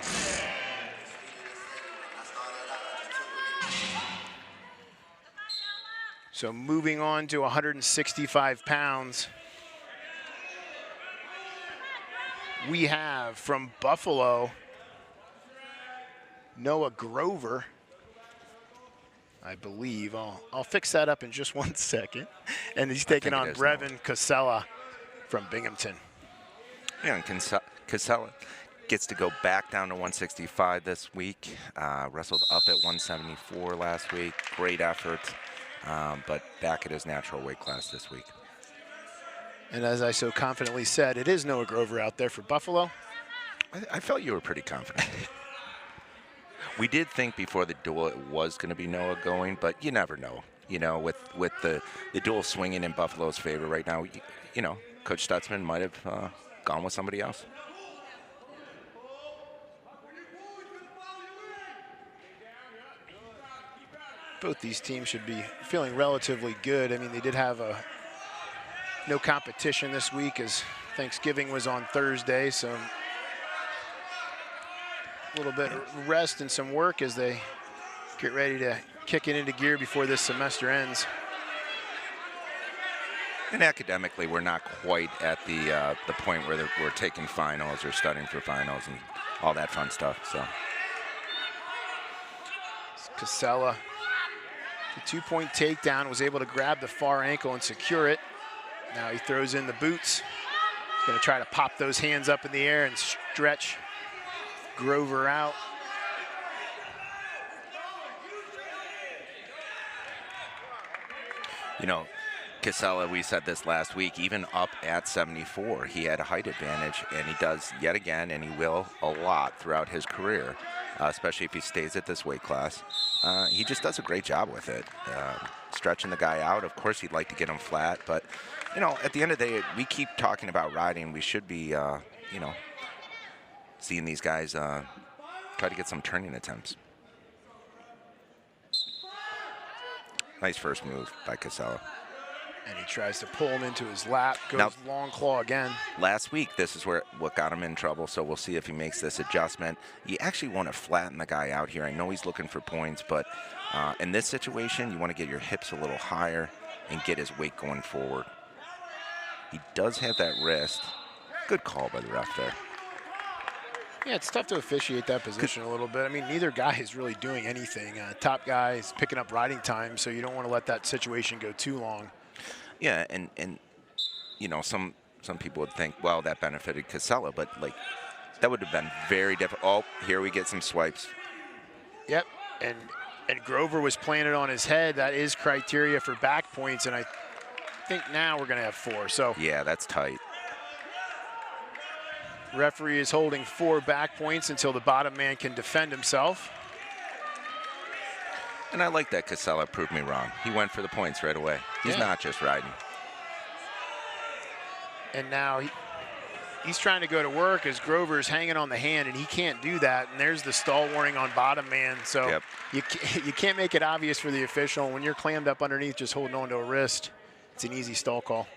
So moving on to 165 pounds, we have from Buffalo, Noah Grover, I believe. I'll fix that up in just 1 second. And he's taking on Brevin Casella from Binghamton. Yeah, and Casella gets to go back down to 165 this week. Wrestled up at 174 last week. Great effort. But back at his natural weight class this week. And as I so confidently said, it is Noah Grover out there for Buffalo. I felt you were pretty confident. We did think before the duel it was going to be Noah going, but you never know. You know, with the duel swinging in Buffalo's favor right now, you know, Coach Stutzman might have gone with somebody else. Both these teams should be feeling relatively good. I mean, they did have no competition this week as Thanksgiving was on Thursday, so a little bit of rest and some work as they get ready to kick it into gear before this semester ends. And academically, we're not quite at the point where we're taking finals or studying for finals and all that fun stuff. So Casella, the 2-point takedown, was able to grab the far ankle and secure it. Now he throws in the boots. He's going to try to pop those hands up in the air and stretch Grover out. You know, Casella, we said this last week, even up at 74, he had a height advantage, and he does yet again, and he will a lot throughout his career, especially if he stays at this weight class. He just does a great job with it, stretching the guy out. Of course, he'd like to get him flat, but, you know, at the end of the day, we keep talking about riding. We should be, you know, seeing these guys try to get some turning attempts. Nice first move by Casella. And he tries to pull him into his lap, goes now, long claw again. Last week, this is what got him in trouble, so we'll see if he makes this adjustment. You actually want to flatten the guy out here. I know he's looking for points, but in this situation, you want to get your hips a little higher and get his weight going forward. He does have that wrist. Good call by the ref there. Yeah, it's tough to officiate that position a little bit. I mean, neither guy is really doing anything. Top guy is picking up riding time, so you don't want to let that situation go too long. Yeah, and you know, some people would think, well, that benefited Casella, but like that would have been very difficult. Oh, here we get some swipes. Yep, and Grover was playing it on his head. That is criteria for back points, and I think now we're going to have 4. So yeah, that's tight. Referee is holding 4 back points until the bottom man can defend himself. And I like that Casella proved me wrong. He went for the points right away. He's not just riding. And now he's trying to go to work as Grover's hanging on the hand, and he can't do that. And there's the stall warning on bottom man. So you can't make it obvious for the official. When you're clammed up underneath just holding on to a wrist, it's an easy stall call.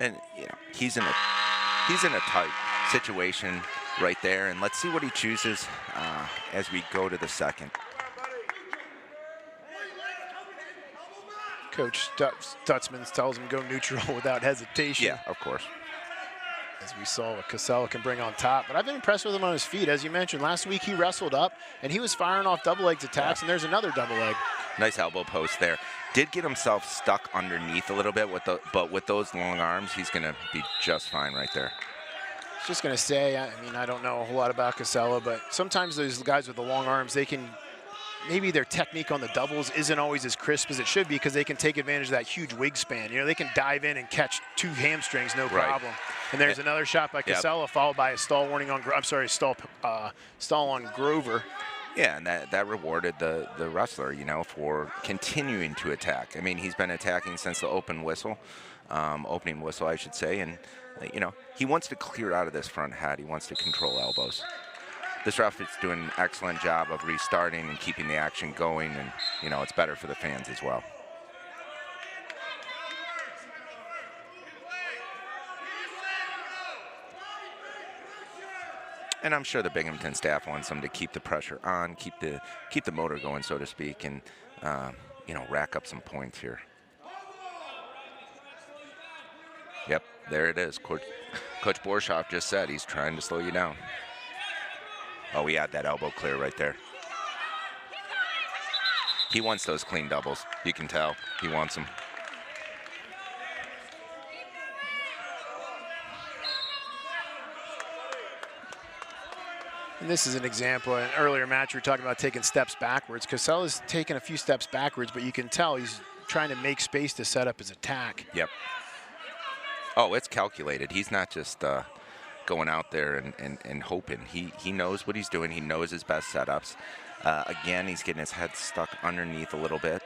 And you know, he's in a tight situation right there. And let's see what he chooses as we go to the second. Coach Stutzman tells him go neutral without hesitation. Yeah, of course. As we saw what Casella can bring on top. But I've been impressed with him on his feet. As you mentioned, last week he wrestled up, and he was firing off double legs attacks, and there's another double leg. Nice elbow post there. Did get himself stuck underneath a little bit, but with those long arms, he's going to be just fine right there. I was just going to say, I mean, I don't know a whole lot about Casella, but sometimes those guys with the long arms, they can, maybe their technique on the doubles isn't always as crisp as it should be because they can take advantage of that huge wingspan. You know, they can dive in and catch 2 hamstrings, no problem. Right. And there's another shot by Casella, followed by a stall warning on, stall on Grover. Yeah, and that rewarded the wrestler, you know, for continuing to attack. I mean, he's been attacking since the opening whistle, I should say, and you know, he wants to clear out of this front head. He wants to control elbows. This ref is doing an excellent job of restarting and keeping the action going, and you know, it's better for the fans as well. And I'm sure the Binghamton staff wants them to keep the pressure on, keep the motor going, so to speak, and you know, rack up some points here. Yep, there it is. Coach Borshoff just said he's trying to slow you down. Oh, he had that elbow clear right there. He wants those clean doubles. You can tell he wants them. And this is an example. In an earlier match, we were talking about taking steps backwards. Casella's taking a few steps backwards, but you can tell he's trying to make space to set up his attack. Yep. Oh, it's calculated. He's not just going out there and hoping. He knows what he's doing. He knows his best setups. Again, he's getting his head stuck underneath a little bit.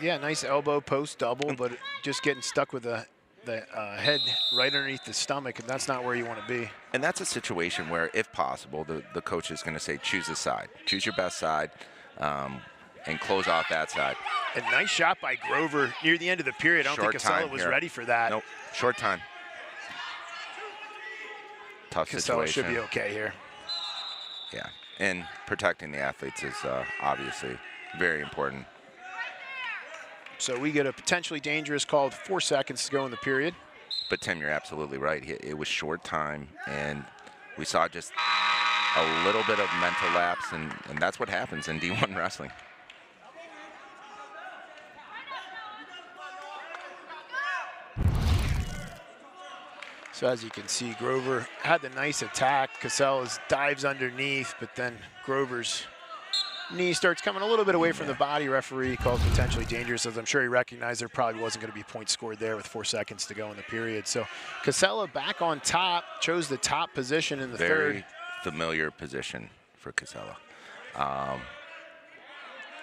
Yeah, nice elbow post double, but just getting stuck with the head right underneath the stomach, and that's not where you want to be. And that's a situation where, if possible, the coach is going to say, choose a side. Choose your best side and close off that side. A nice shot by Grover near the end of the period. I don't think Casella was ready for that. Nope, short time. Tough Casella situation. should be okay here. Yeah, and protecting the athletes is obviously very important. So we get a potentially dangerous call with 4 seconds to go in the period. But Tim, you're absolutely right. It was short time, and we saw just a little bit of mental lapse, and that's what happens in D1 wrestling. So as you can see, Grover had the nice attack. Casella's dives underneath, but then Grover's knee starts coming a little bit away from the body. Referee calls potentially dangerous, as I'm sure he recognized there probably wasn't going to be points scored there with 4 seconds to go in the period. So Casella back on top, chose the top position in the third. Very familiar position for Casella.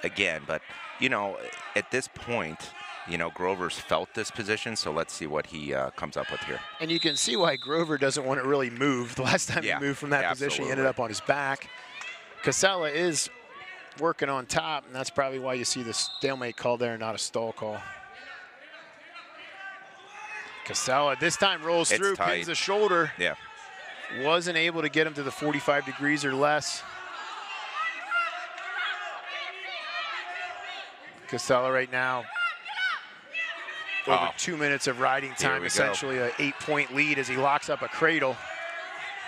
Again, but, you know, at this point, you know, Grover's felt this position, so let's see what he comes up with here. And you can see why Grover doesn't want to really move. The last time he moved from that position, he ended up on his back. Casella is working on top, and that's probably why you see the stalemate call there and not a stall call. Casella this time rolls through, pins the shoulder. Yeah. Wasn't able to get him to the 45 degrees or less. Casella right now over 2 minutes of riding time, essentially an 8-point lead as he locks up a cradle.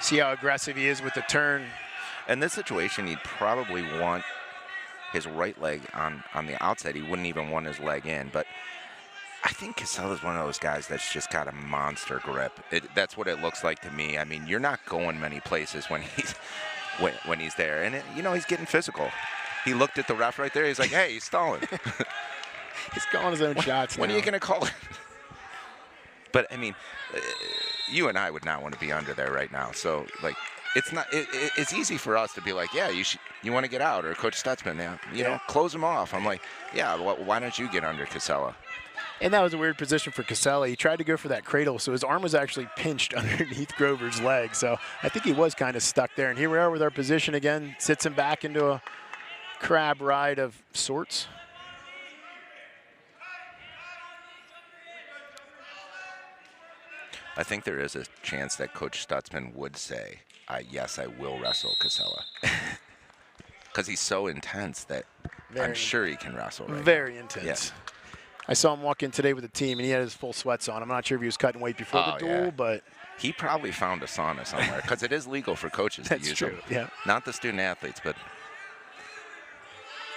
See how aggressive he is with the turn. In this situation, he'd probably want his right leg on the outside. He wouldn't even want his leg in. But I think Casella's one of those guys that's just got a monster grip. That's what it looks like to me. I mean, you're not going many places when he's there. And, you know, he's getting physical. He looked at the ref right there. He's like, hey, he's stalling. He's calling his own shots When now. are you going to call it? But, I mean, you and I would not want to be under there right now. So, like, it's not. It's easy for us to be like, yeah, you want to get out, or Coach Stutzman, you know, close him off. I'm like, yeah, why don't you get under Casella? And that was a weird position for Casella. He tried to go for that cradle, so his arm was actually pinched underneath Grover's leg. So I think he was kind of stuck there. And here we are with our position again. Sits him back into a crab ride of sorts. I think there is a chance that Coach Stutzman would say, yes, I will wrestle Casella. Because he's so intense that I'm sure he can wrestle right Very now. intense. Yeah. I saw him walk in today with the team, and he had his full sweats on. I'm not sure if he was cutting weight before the duel, but he probably found a sauna somewhere because it is legal for coaches to use them. Yeah. Not the student athletes, but.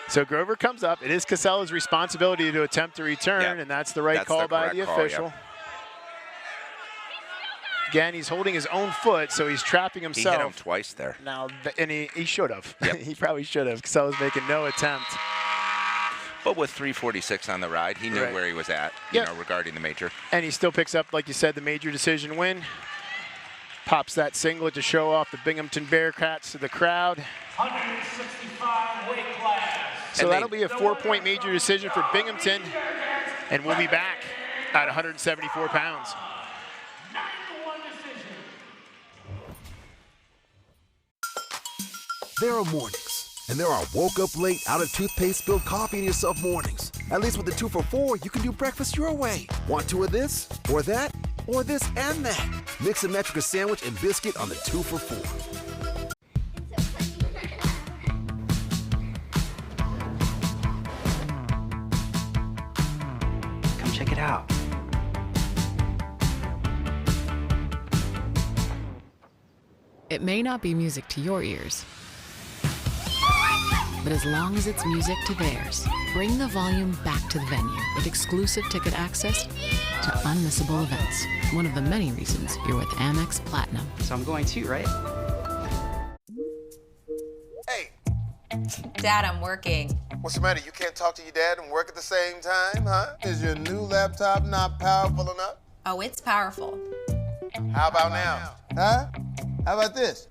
So Grover comes up. It is Casella's responsibility to attempt a return, and that's the right call by the official. Again, he's holding his own foot, so he's trapping himself. He hit him twice there. Now, and he should have. Yep. He probably should have. Casella's making no attempt. But with 3:46 on the ride, he knew where he was at, you know, regarding the major. And he still picks up, like you said, the major decision win. Pops that singlet to show off the Binghamton Bearcats to the crowd. 165 weight class. So that'll be a 4-point major decision for Binghamton. And we'll be back at 174 pounds. There are mornings, and there are woke up late, out of toothpaste, spilled coffee in yourself mornings. At least with the 2 for $4, you can do breakfast your way. Want 2 of this, or that, or this and that? Mix and match with a sandwich and biscuit on the 2 for $4. Come check it out. It may not be music to your ears, but as long as it's music to theirs, bring the volume back to the venue with exclusive ticket access to unmissable events. One of the many reasons you're with Amex Platinum. So I'm going too, right? Hey. Dad, I'm working. What's the matter? You can't talk to your dad and work at the same time, huh? Is your new laptop not powerful enough? Oh, it's powerful. How about now? Huh? How about this?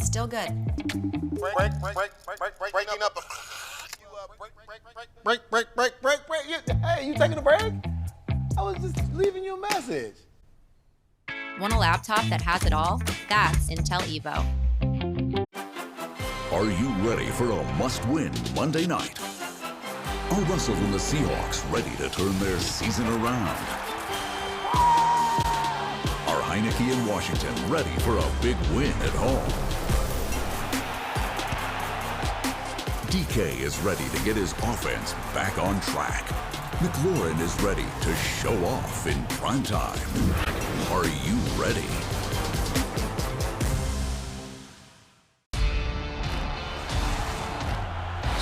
Still good. Breaking up. Break. Hey, you taking a break? I was just leaving you a message. Want a laptop that has it all? That's Intel Evo. Are you ready for a must-win Monday night? Are Russell and the Seahawks ready to turn their season around? Are Heineke and Washington ready for a big win at home? DK is ready to get his offense back on track. McLaurin is ready to show off in prime time. Are you ready?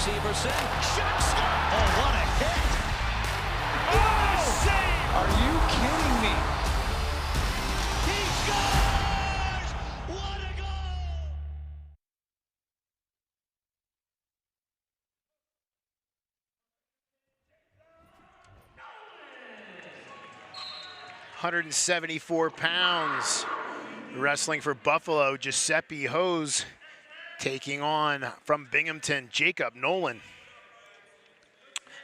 Severson, shot, score! Oh, what a hit! Oh, save! Are you kidding me? He scores! What a goal! £174. Wrestling for Buffalo, Giuseppe Hose taking on from Binghamton, Jacob Nolan.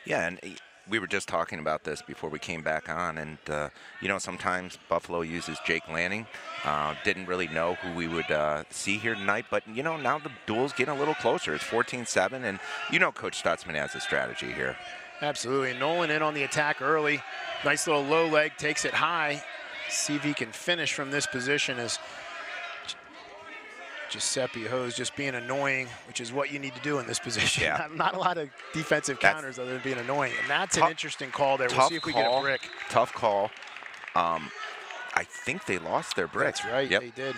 Yeah, and we were just talking about this before we came back on, and you know, sometimes Buffalo uses Jake Lanning. Didn't really know who we would see here tonight, but you know, now the duel's getting a little closer. It's 14-7, and you know Coach Stutzman has a strategy here. Absolutely. Nolan in on the attack early. Nice little low leg, takes it high. See if he can finish from this position as Giuseppe Hose just being annoying, which is what you need to do in this position. Yeah. Not a lot of defensive counters other than being annoying. And that's an interesting call there. We'll see if we get a brick. Tough call. I think they lost their brick. That's right, they did.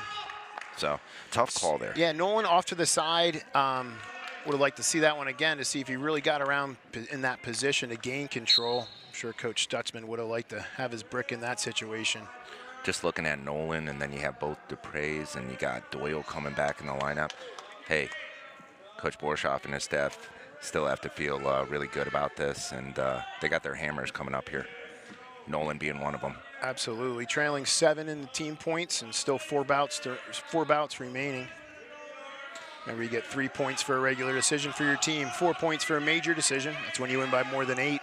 So, tough call there. Yeah, Nolan off to the side. Would have liked to see that one again to see if he really got around in that position to gain control. I'm sure Coach Stutzman would have liked to have his brick in that situation. Just looking at Nolan, and then you have both Dupre's, and you got Doyle coming back in the lineup. Hey, Coach Borshoff and his staff still have to feel really good about this, and they got their hammers coming up here. Nolan being one of them. Absolutely, trailing 7 in the team points, and still 4 bouts remaining. Remember, you get 3 points for a regular decision for your team, 4 points for a major decision. That's when you win by more than 8.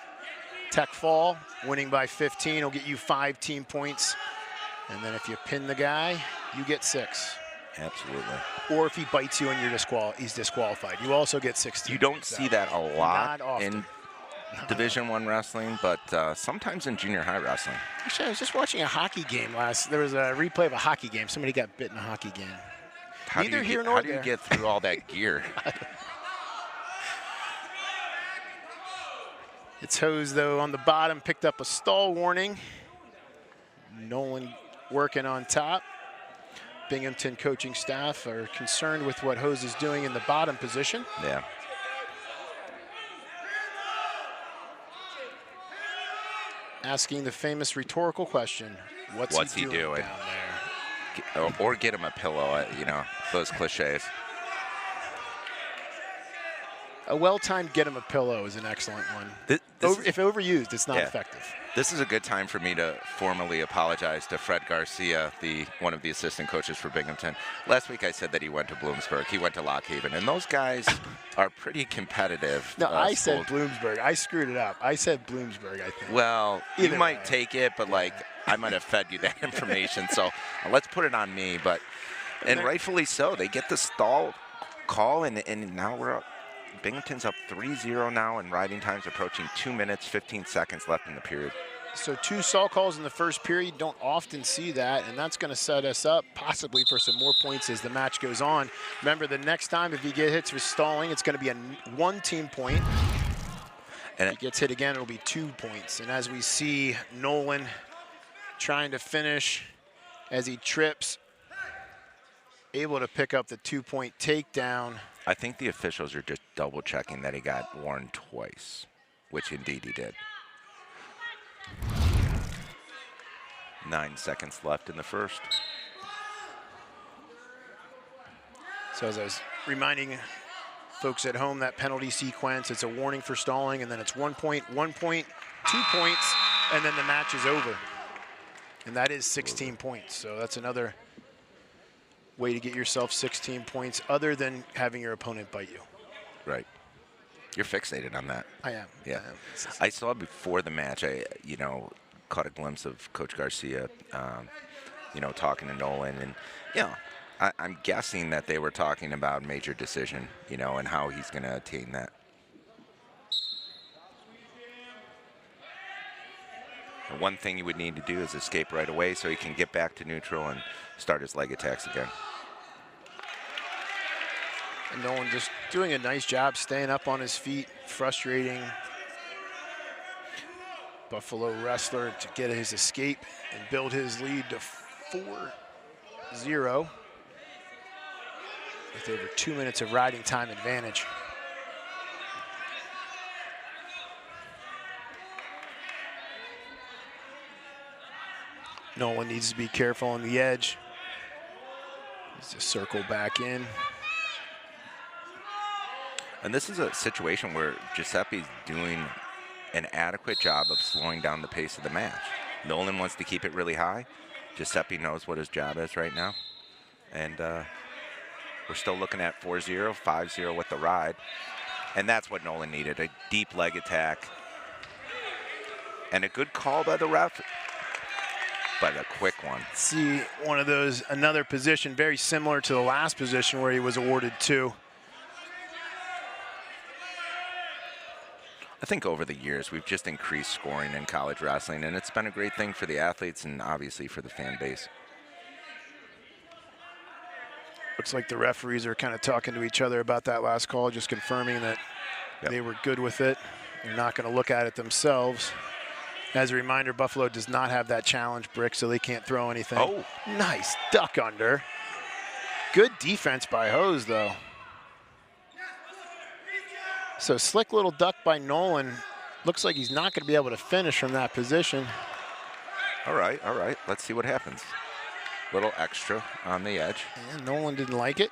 Tech fall, winning by 15 will get you 5 team points. And then if you pin the guy, you get 6. Absolutely. Or if he bites you and he's disqualified, you also get 16. You don't see that a lot in Division I wrestling, but sometimes in junior high wrestling. Actually, I was just watching a hockey game there was a replay of a hockey game. Somebody got bit in a hockey game. How do you get through all that gear? It's Hose, though, on the bottom, picked up a stall warning. Nolan working on top. Binghamton coaching staff are concerned with what Hose is doing in the bottom position. Yeah. Asking the famous rhetorical question, what's he doing down there? Or get him a pillow, you know, those cliches. A well-timed get him a pillow is an excellent one. If overused, it's not effective. This is a good time for me to formally apologize to Fred Garcia, one of the assistant coaches for Binghamton. Last week I said that he went to Bloomsburg. He went to Lock Haven. And those guys are pretty competitive. No, I said Bloomsburg. I screwed it up. I said Bloomsburg, I think. Well, you might take it, but, like, I might have fed you that information. So let's put it on me. And rightfully so. They get the stall call, and now we're up. Binghamton's up 3-0 now, and riding time's approaching 2 minutes, 15 seconds left in the period. So 2 stall calls in the first period. Don't often see that, and that's going to set us up possibly for some more points as the match goes on. Remember, the next time if he gets hits for stalling, it's going to be a 1-team point. And if he gets hit again, it'll be 2 points. And as we see Nolan trying to finish as he trips, able to pick up the 2-point takedown. I think the officials are just double-checking that he got warned twice, which indeed he did. 9 seconds left in the first. So as I was reminding folks at home, that penalty sequence, it's a warning for stalling, and then it's 1 point, 1 point, 2 points, and then the match is over. And that is 16 points. So that's another way to get yourself 16 points other than having your opponent bite you. Right. You're fixated on that. I am. Yeah. I saw before the match, I caught a glimpse of Coach Garcia, talking to Nolan. And, I'm guessing that they were talking about major decision, and how he's going to attain that. And one thing you would need to do is escape right away so he can get back to neutral and start his leg attacks again. And Nolan just doing a nice job staying up on his feet, frustrating Buffalo wrestler to get his escape and build his lead to 4-0 with over 2 minutes of riding time advantage. Nolan needs to be careful on the edge. Needs to circle back in. And this is a situation where Giuseppe's doing an adequate job of slowing down the pace of the match. Nolan wants to keep it really high. Giuseppe knows what his job is right now. And we're still looking at 4-0, 5-0 with the ride. And that's what Nolan needed, a deep leg attack. And a good call by the ref, but a quick one. See one of those, another position very similar to the last position where he was awarded 2. I think over the years, we've just increased scoring in college wrestling, and it's been a great thing for the athletes and obviously for the fan base. Looks like the referees are kind of talking to each other about that last call, just confirming that they were good with it. They're not going to look at it themselves. As a reminder, Buffalo does not have that challenge brick, so they can't throw anything. Oh, nice duck under. Good defense by Hose, though. So slick little duck by Nolan. Looks like he's not going to be able to finish from that position. All right. Let's see what happens. Little extra on the edge. And Nolan didn't like it.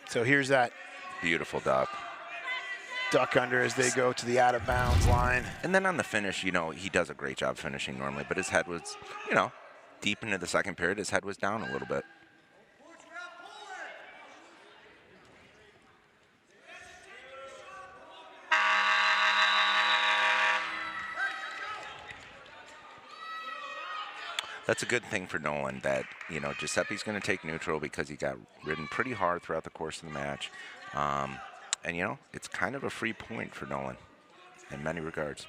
So here's that. Beautiful duck. Duck under as they go to the out of bounds line. And then on the finish, he does a great job finishing normally, but his head was, deep into the second period, his head was down a little bit. That's a good thing for Nolan that, Giuseppe's going to take neutral because he got ridden pretty hard throughout the course of the match. And, it's kind of a free point for Nolan in many regards.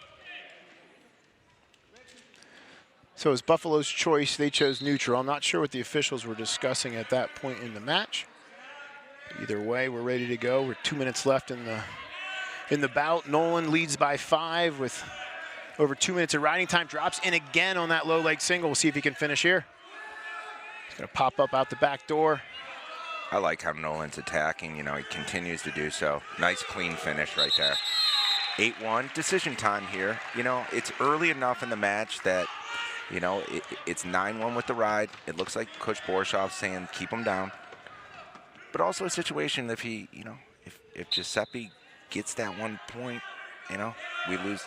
So it's Buffalo's choice. They chose neutral. I'm not sure what the officials were discussing at that point in the match. Either way, we're ready to go. We're 2 minutes left in the in the bout. Nolan leads by 5 with over 2 minutes of riding time. Drops in again on that low leg single. We'll see if he can finish here. He's going to pop up out the back door. I like how Nolan's attacking. You know, he continues to do so. Nice clean finish right there. 8-1, decision time here. You know, it's early enough in the match that, you know, it's 9-1 with the ride. It looks like Coach Borshoff's saying keep him down. But also a situation if he, you know, if Giuseppe gets that 1 point, you know, we lose.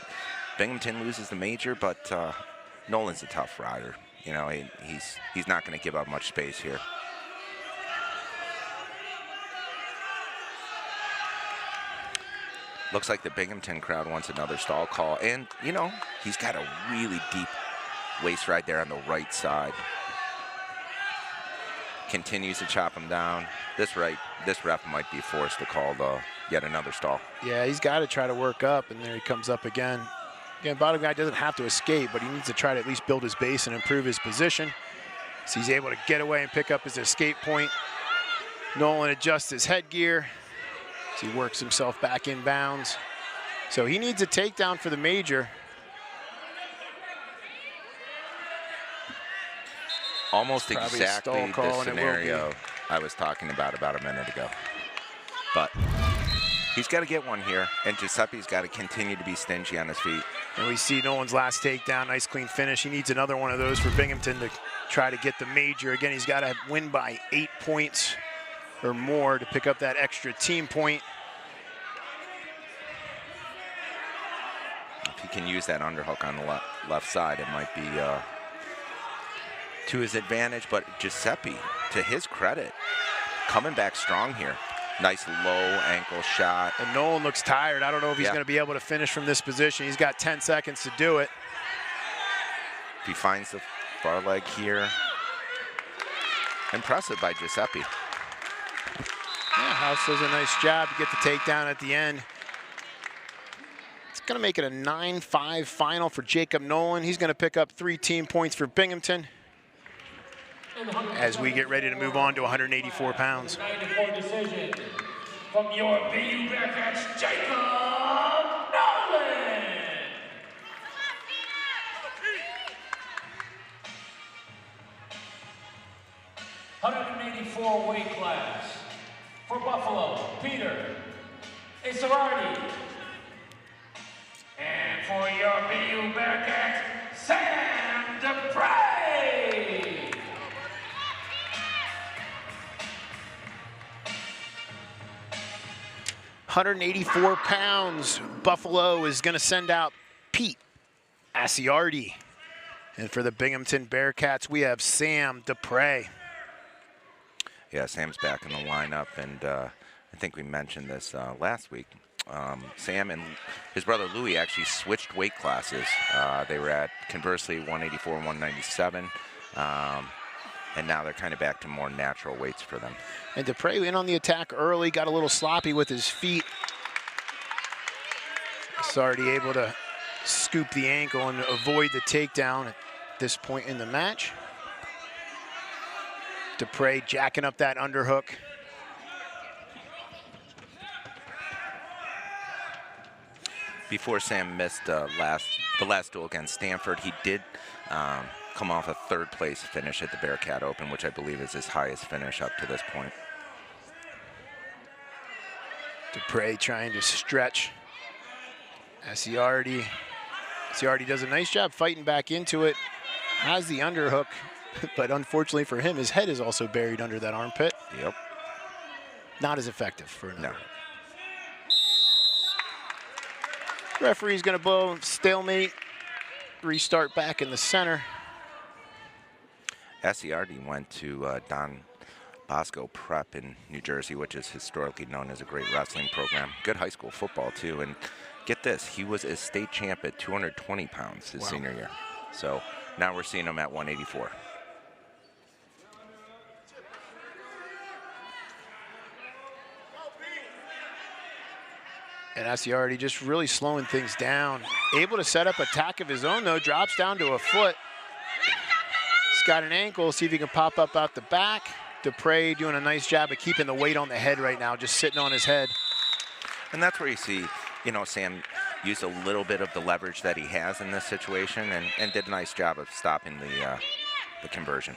Binghamton loses the major, but Nolan's a tough rider. You know, he's not going to give up much space here. Looks like the Binghamton crowd wants another stall call. And, you know, he's got a really deep waist right there on the right side. Continues to chop him down. This ref might be forced to call yet another stall. Yeah, he's got to try to work up, and there he comes up again. Again, bottom guy doesn't have to escape, but he needs to try to at least build his base and improve his position. So he's able to get away and pick up his escape point. Nolan adjusts his headgear. He works himself back in bounds. So he needs a takedown for the major. Almost exactly the scenario I was talking about a minute ago. But he's got to get one here, and Giuseppe's got to continue to be stingy on his feet. And we see Nolan's last takedown, nice clean finish. He needs another one of those for Binghamton to try to get the major. Again, he's got to win by 8 points or more to pick up that extra team point. If he can use that underhook on the left side, it might be to his advantage. But Giuseppe, to his credit, coming back strong here. Nice low ankle shot. And Nolan looks tired. I don't know if he's going to be able to finish from this position. He's got 10 seconds to do it. If he finds the far leg here. Impressive by Giuseppe. Yeah, House does a nice job to get the takedown at the end. It's going to make it a 9-5 final for Jacob Nolan. He's going to pick up 3 team points for Binghamton as we get ready to move on to 184 pounds. 94 decision from your BU Bearcats, Jacob Nolan. 184 weight class. For Buffalo, Peter Isarardi. And for your BU Bearcats, Sam DePrey. £184. Buffalo is going to send out Pete Asiardi. And for the Binghamton Bearcats, we have Sam DePrey. Yeah, Sam's back in the lineup, and I think we mentioned this last week. Sam and his brother Louis actually switched weight classes. They were at, conversely, 184 and 197, and now they're kind of back to more natural weights for them. And DePrey in on the attack early, got a little sloppy with his feet. Sardi able to scoop the ankle and avoid the takedown at this point in the match. DePrey jacking up that underhook. Before Sam missed the last duel against Stanford, he did come off a 3rd place finish at the Bearcat Open, which I believe is his highest finish up to this point. DePrey trying to stretch. Asiardi does a nice job fighting back into it. Has the underhook, but unfortunately for him, his head is also buried under that armpit. Yep. Not as effective for another. No. Referee's going to blow stalemate. Restart back in the center. Asiardi went to Don Bosco Prep in New Jersey, which is historically known as a great wrestling program. Good high school football, too. And get this, he was a state champ at 220 pounds his senior year. So now we're seeing him at 184. And Asiardi just really slowing things down. Able to set up attack of his own, though. Drops down to a foot. He's got an ankle. See if he can pop up out the back. DePrey doing a nice job of keeping the weight on the head right now, just sitting on his head. And that's where you see you know, Sam used a little bit of the leverage that he has in this situation and did a nice job of stopping the conversion.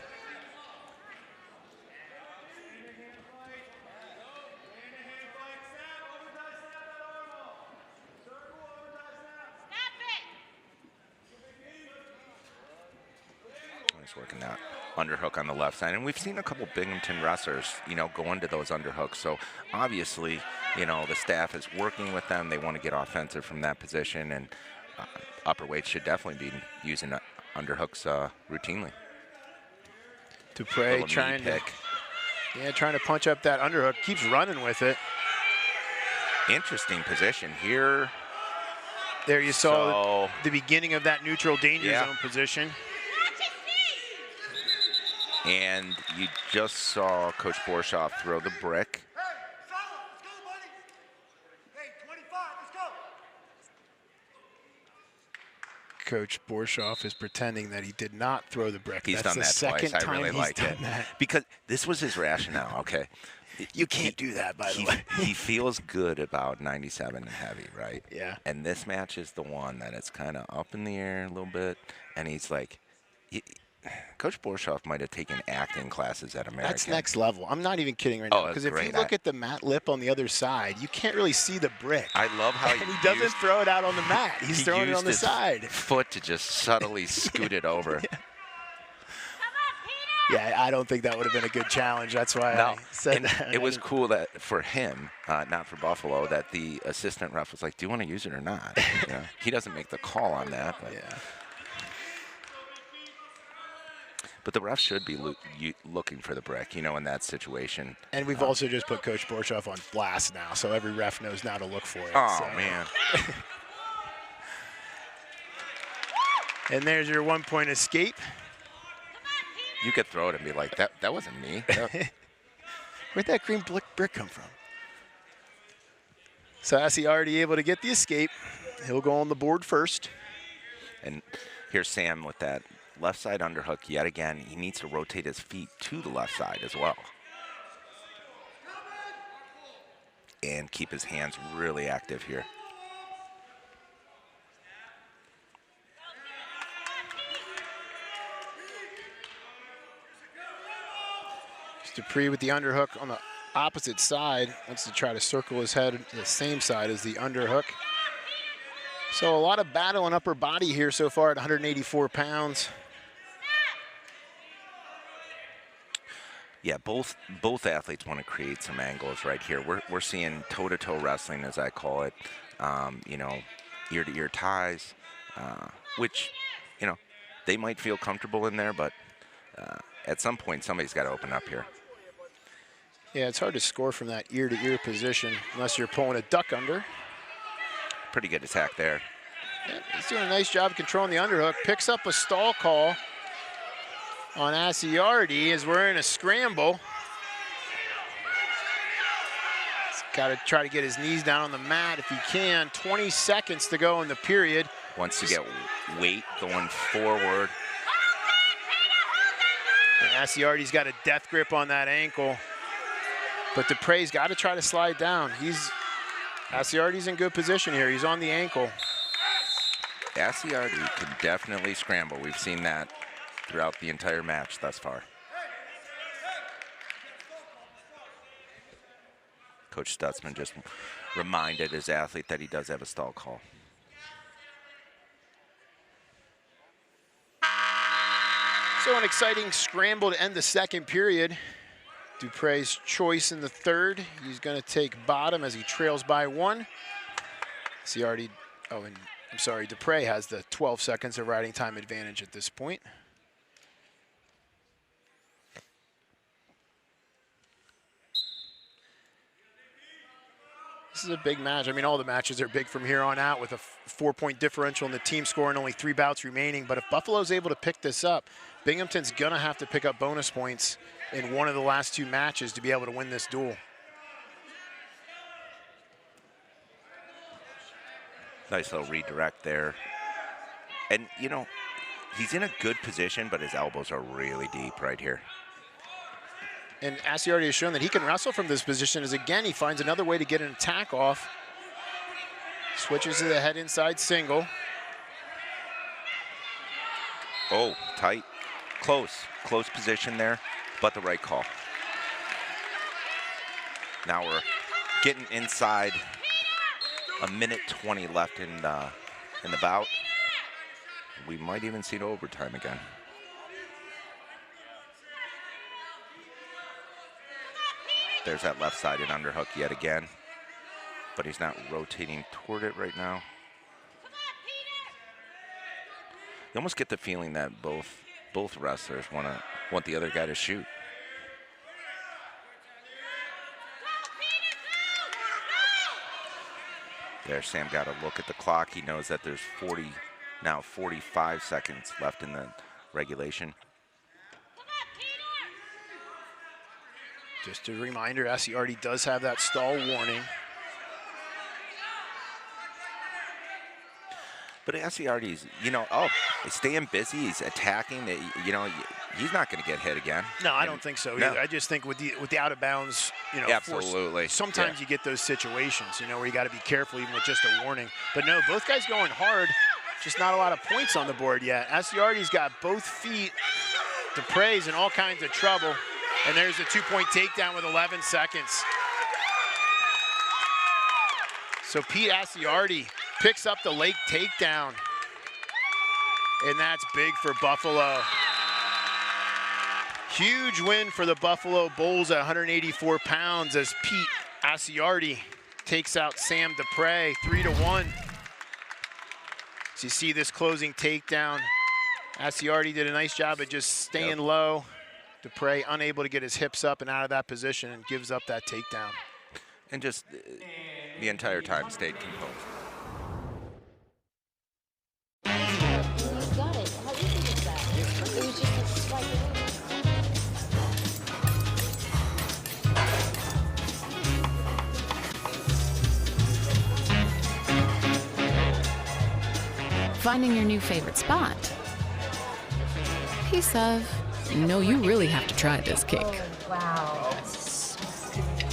He's working that underhook on the left side, and we've seen a couple Binghamton wrestlers, you know, go into those underhooks. So obviously, you know, the staff is working with them. They want to get offensive from that position, and upper weights should definitely be using underhooks routinely. Dupre trying to punch up that underhook. Keeps running with it. Interesting position here. There you saw the beginning of that neutral danger Yeah. zone position. And you just saw Coach Borshoff throw the brick. Coach Borshoff is pretending that he did not throw the brick. He's done that twice. I really like it. Because this was his rationale, okay? You can't do that, by the way. He feels good about 97 and heavy, right? Yeah. And this match is the one that it's kind of up in the air a little bit. And he's like, Coach Borshoff might have taken acting classes at American. That's next level. I'm not even kidding right now. Because if you look at the mat lip on the other side, you can't really see the brick. I love how he doesn't throw it out on the mat. He's throwing it on the side. Foot to just subtly scoot it over. Yeah, I don't think that would have been a good challenge. That's why I said that. It was cool that for him, not for Buffalo, that the assistant ref was like, "Do you want to use it or not?" You know, he doesn't make the call on that, but But the ref should be looking for the brick, you know, in that situation. And we've also just put Coach Borshoff on blast now, so every ref knows now to look for it. Oh, man. And there's your one-point escape. You could throw it and be like, that wasn't me. Where'd that green brick come from? So Assy already able to get the escape. He'll go on the board first. And here's Sam with that left side underhook yet again. He needs to rotate his feet to the left side as well. And keep his hands really active here. Dupree with the underhook on the opposite side. Wants to try to circle his head to the same side as the underhook. So a lot of battle in upper body here so far at 184 pounds. Yeah, both athletes want to create some angles right here. We're seeing toe-to-toe wrestling, as I call it. You know, ear-to-ear ties, which, you know, they might feel comfortable in there, but at some point somebody's got to open up here. Yeah, it's hard to score from that ear-to-ear position unless you're pulling a duck under. Pretty good attack there. Yeah, he's doing a nice job controlling the underhook. Picks up a stall call on Asiardi as we're in a scramble. He's got to try to get his knees down on the mat if he can. 20 seconds to go in the period. Wants to get weight going forward. And Asiardi's got a death grip on that ankle. But Dupre's got to try to slide down. Asiardi's in good position here. He's on the ankle. Asiardi can definitely scramble. We've seen that throughout the entire match thus far. Coach Stutzman just reminded his athlete that he does have a stall call. So an exciting scramble to end the second period. Dupre's choice in the third. He's going to take bottom as he trails by one. Dupre has the 12 seconds of riding time advantage at this point. This is a big match. I mean, all the matches are big from here on out with a 4-point differential and the team scoring only 3 bouts remaining. But if Buffalo's able to pick this up, Binghamton's going to have to pick up bonus points in one of the last 2 matches to be able to win this duel. Nice little redirect there. And, you know, he's in a good position, but his elbows are really deep right here. And Asiardi has shown that he can wrestle from this position as, again, he finds another way to get an attack off. Switches to the head inside single. Oh, tight. Close position there, but the right call. Now we're getting inside a minute 20 left in the bout. We might even see the overtime again. There's that left-sided underhook yet again, but he's not rotating toward it right now. You almost get the feeling that both wrestlers want the other guy to shoot. There, Sam got a look at the clock. He knows that there's 45 seconds left in the regulation. Just a reminder, Asiardi does have that stall warning. But Asiardi's, he's staying busy. He's attacking. He's not going to get hit again. No, I don't think so either. I just think with the out of bounds, absolutely. Sometimes you get those situations, where you got to be careful even with just a warning. But no, both guys going hard. Just not a lot of points on the board yet. Asiardi's got both feet. Dupre's in all kinds of trouble. And there's a 2-point takedown with 11 seconds. So Pete Asiardi picks up the late takedown. And that's big for Buffalo. Huge win for the Buffalo Bulls at 184 pounds as Pete Asiardi takes out Sam Dupre 3-1. So you see this closing takedown. Asiardi did a nice job of just staying low. Dupre unable to get his hips up and out of that position and gives up that takedown. And just the entire time stayed composed. Got it. How easy was that? It was just a strike. Finding your new favorite spot. Piece of, no, you really have to try this cake. Oh, wow.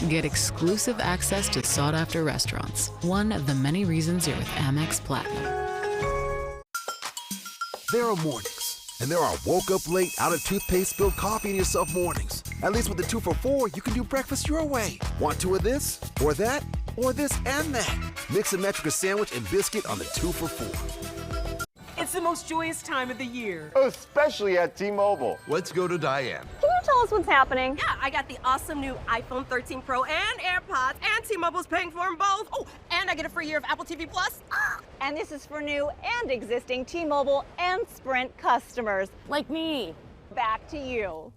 Get exclusive access to sought-after restaurants. One of the many reasons you're with Amex Platinum. There are mornings, and there are woke up late, out of toothpaste, spilled coffee in yourself mornings. At least with the 2 for $4, you can do breakfast your way. Want 2 of this, or that, or this and that? Mix and match with a sandwich and biscuit on the 2 for $4. It's the most joyous time of the year. Especially at T-Mobile. Let's go to Diane. Can you tell us what's happening? Yeah, I got the awesome new iPhone 13 Pro and AirPods, and T-Mobile's paying for them both. Oh, and I get a free year of Apple TV Plus. And this is for new and existing T-Mobile and Sprint customers. Like me. Back to you.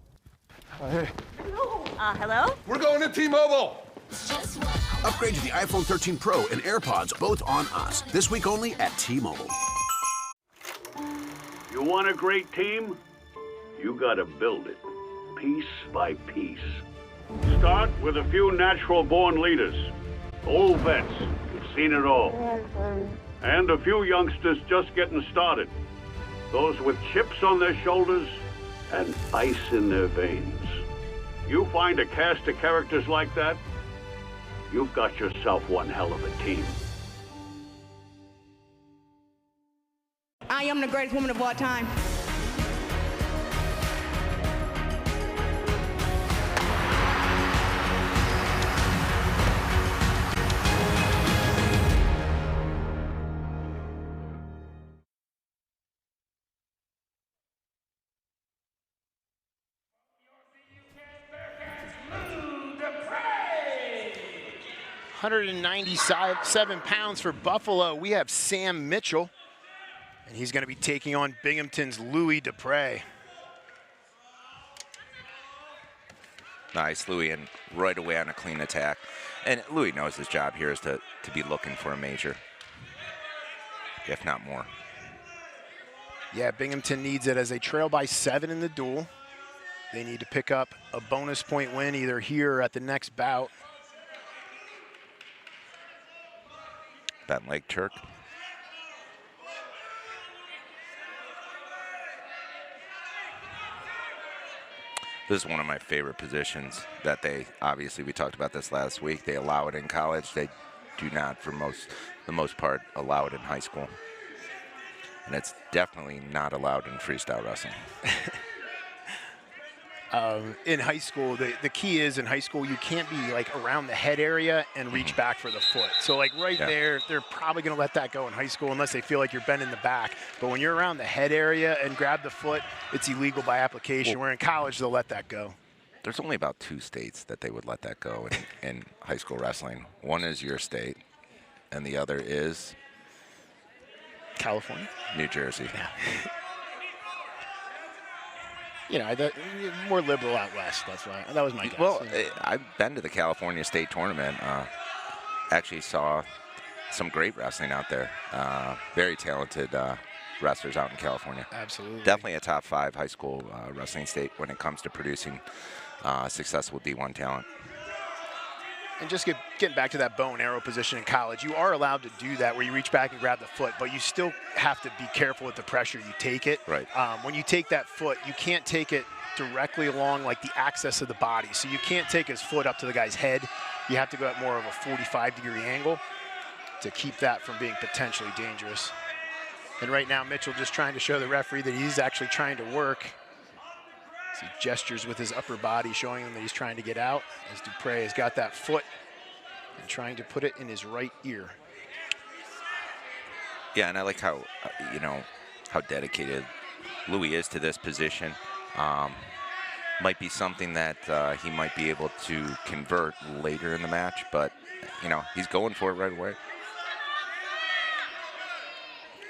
Hey. Hello? We're going to T-Mobile. Upgrade to the iPhone 13 Pro and AirPods, both on us. This week only at T-Mobile. You want a great team? You gotta build it, piece by piece. Start with a few natural-born leaders, old vets who've seen it all, and a few youngsters just getting started. Those with chips on their shoulders and ice in their veins. You find a cast of characters like that, you've got yourself one hell of a team. I am the greatest woman of all time. £197 for Buffalo. We have Sam Mitchell. And he's going to be taking on Binghamton's Louis Dupre. Nice, Louis, and right away on a clean attack. And Louis knows his job here is to be looking for a major, if not more. Yeah, Binghamton needs it as they trail by 7 in the duel. They need to pick up a bonus point win either here or at the next bout. Ben Lake Turk. This is one of my favorite positions that they, obviously we talked about this last week, they allow it in college. They do not, for the most part, allow it in high school. And it's definitely not allowed in freestyle wrestling. In high school, the key is in high school, you can't be like around the head area and reach back for the foot. So like there, they're probably going to let that go in high school unless they feel like you're bending the back. But when you're around the head area and grab the foot, it's illegal by application. Where in college, they'll let that go. There's only about 2 states that they would let that go in high school wrestling. One is your state, and the other is California, New Jersey. Yeah. You know, more liberal out west. That's why. That was my guess. Well, I've been to the California State Tournament. Actually saw some great wrestling out there. Very talented wrestlers out in California. Absolutely. Definitely a top 5 high school wrestling state when it comes to producing successful D1 talent. And just getting back to that bow and arrow position in college, you are allowed to do that where you reach back and grab the foot, but you still have to be careful with the pressure you take it. Right. When you take that foot, you can't take it directly along like the axis of the body. So you can't take his foot up to the guy's head. You have to go at more of a 45-degree angle to keep that from being potentially dangerous. And right now, Mitchell just trying to show the referee that he's actually trying to work. As he gestures with his upper body, showing him that he's trying to get out, as Dupre has got that foot and trying to put it in his right ear. Yeah, and I like how, how dedicated Louis is to this position. Might be something that he might be able to convert later in the match, but, he's going for it right away.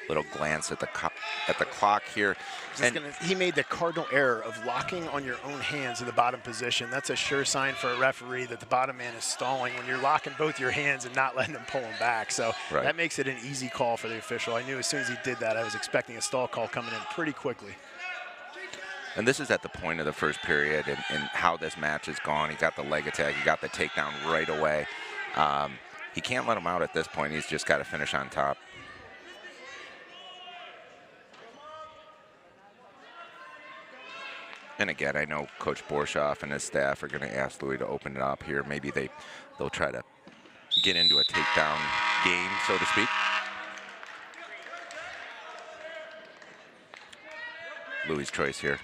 Little glance at the clock here. He made the cardinal error of locking on your own hands in the bottom position. That's a sure sign for a referee that the bottom man is stalling when you're locking both your hands and not letting him pull him back. So that makes it an easy call for the official. I knew as soon as he did that, I was expecting a stall call coming in pretty quickly. And this is at the point of the first period and how this match has gone. He got the leg attack. He got the takedown right away. He can't let him out at this point. He's just got to finish on top. And again, I know Coach Borshoff and his staff are going to ask Louis to open it up here. Maybe they'll try to get into a takedown game, so to speak. Louis' choice here.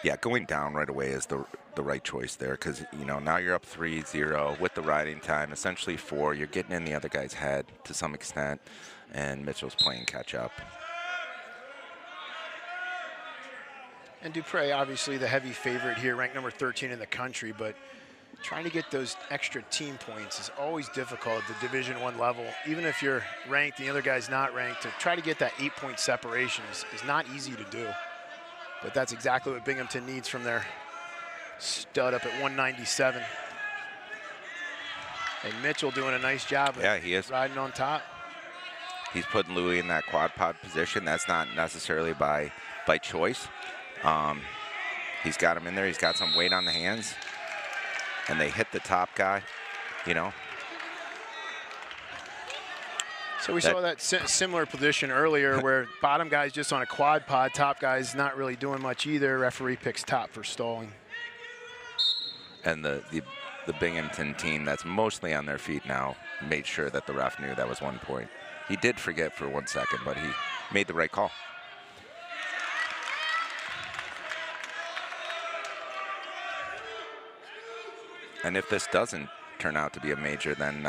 Yeah, going down right away is the right choice there because, now you're up 3-0 with the riding time, essentially 4. You're getting in the other guy's head to some extent, and Mitchell's playing catch up. And Dupre, obviously the heavy favorite here, ranked number 13 in the country, but trying to get those extra team points is always difficult at the Division I level. Even if you're ranked and the other guy's not ranked, to try to get that 8-point separation is not easy to do. But that's exactly what Binghamton needs from their stud up at 197. And Mitchell doing a nice job of riding on top. He's putting Louis in that quad pod position. That's not necessarily by choice. He's got him in there. He's got some weight on the hands. And they hit the top guy, So we saw that similar position earlier where bottom guy's just on a quad pod, top guy's not really doing much either. Referee picks top for stalling. And the Binghamton team that's mostly on their feet now made sure that the ref knew that was 1 point. He did forget for 1 second, but he made the right call. And if this doesn't turn out to be a major, then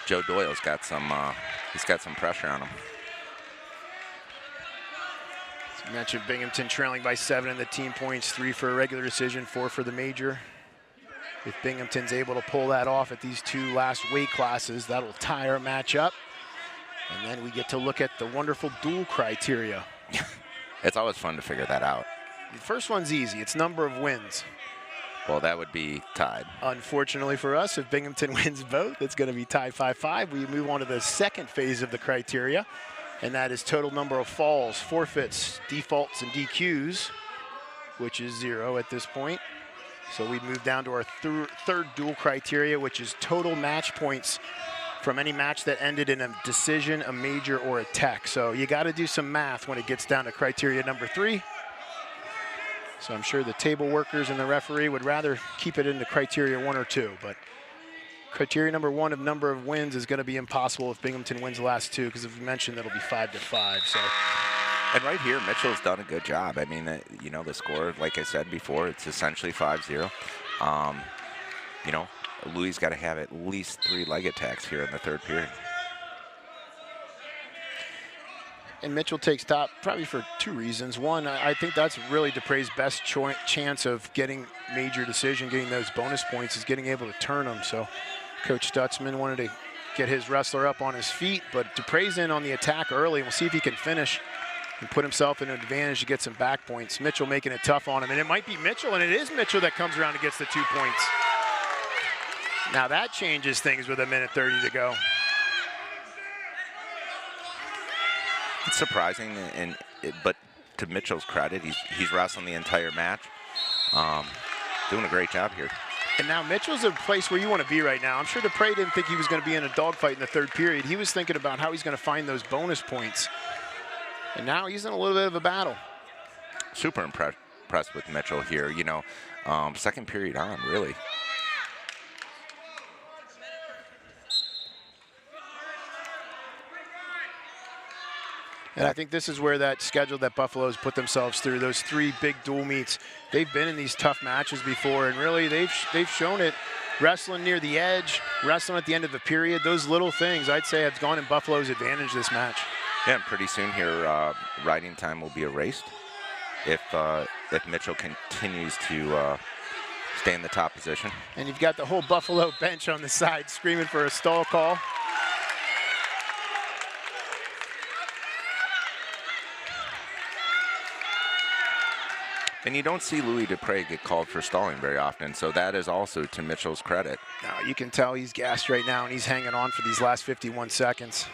Joe Doyle's got some pressure on him. As you mentioned, Binghamton trailing by 7 in the team points, 3 for a regular decision, 4 for the major. If Binghamton's able to pull that off at these 2 last weight classes, that'll tie our match up. And then we get to look at the wonderful dual criteria. It's always fun to figure that out. The first one's easy. It's number of wins. Well, that would be tied. Unfortunately for us, if Binghamton wins both, it's going to be tied 5-5. We move on to the second phase of the criteria, and that is total number of falls, forfeits, defaults, and DQs, which is 0 at this point. So we move down to our third dual criteria, which is total match points from any match that ended in a decision, a major, or a tech. So you got to do some math when it gets down to criteria number 3. So I'm sure the table workers and the referee would rather keep it into criteria 1 or 2, but Criteria number one of number of wins is going to be impossible if Binghamton wins the last two, because as we mentioned, it'll be 5-5. So. And right here, Mitchell's done a good job. I mean, you know, the score, like I said before, it's essentially 5-0. You know, Louis got to have at least 3 leg attacks here in the third period. And Mitchell takes top probably for 2 reasons. One, I think that's really Dupre's best chance of getting major decision, getting those bonus points, is getting able to turn them. So Coach Stutzman wanted to get his wrestler up on his feet, but Dupre's in on the attack early, and we'll see if he can finish and put himself in an advantage to get some back points. Mitchell making it tough on him, and it might be Mitchell, and it is Mitchell that comes around and gets the 2 points. Now that changes things with 1:30 to go. It's surprising, but to Mitchell's credit, he's wrestling the entire match, doing a great job here. And now Mitchell's a place where you want to be right now. I'm sure Dupre didn't think he was going to be in a dogfight in the third period. He was thinking about how he's going to find those bonus points. And now he's in a little bit of a battle. Super impressed with Mitchell here. You know, second period on, really. And I think this is where that schedule that Buffalo's put themselves through, those 3 big dual meets. They've been in these tough matches before, and really they've shown it. Wrestling near the edge, wrestling at the end of the period, those little things I'd say have gone in Buffalo's advantage this match. Yeah, and pretty soon here, riding time will be erased if Mitchell continues to stay in the top position. And you've got the whole Buffalo bench on the side screaming for a stall call. And you don't see Louis Dupre get called for stalling very often, so that is also to Mitchell's credit. Now you can tell he's gassed right now, and he's hanging on for these last 51 seconds.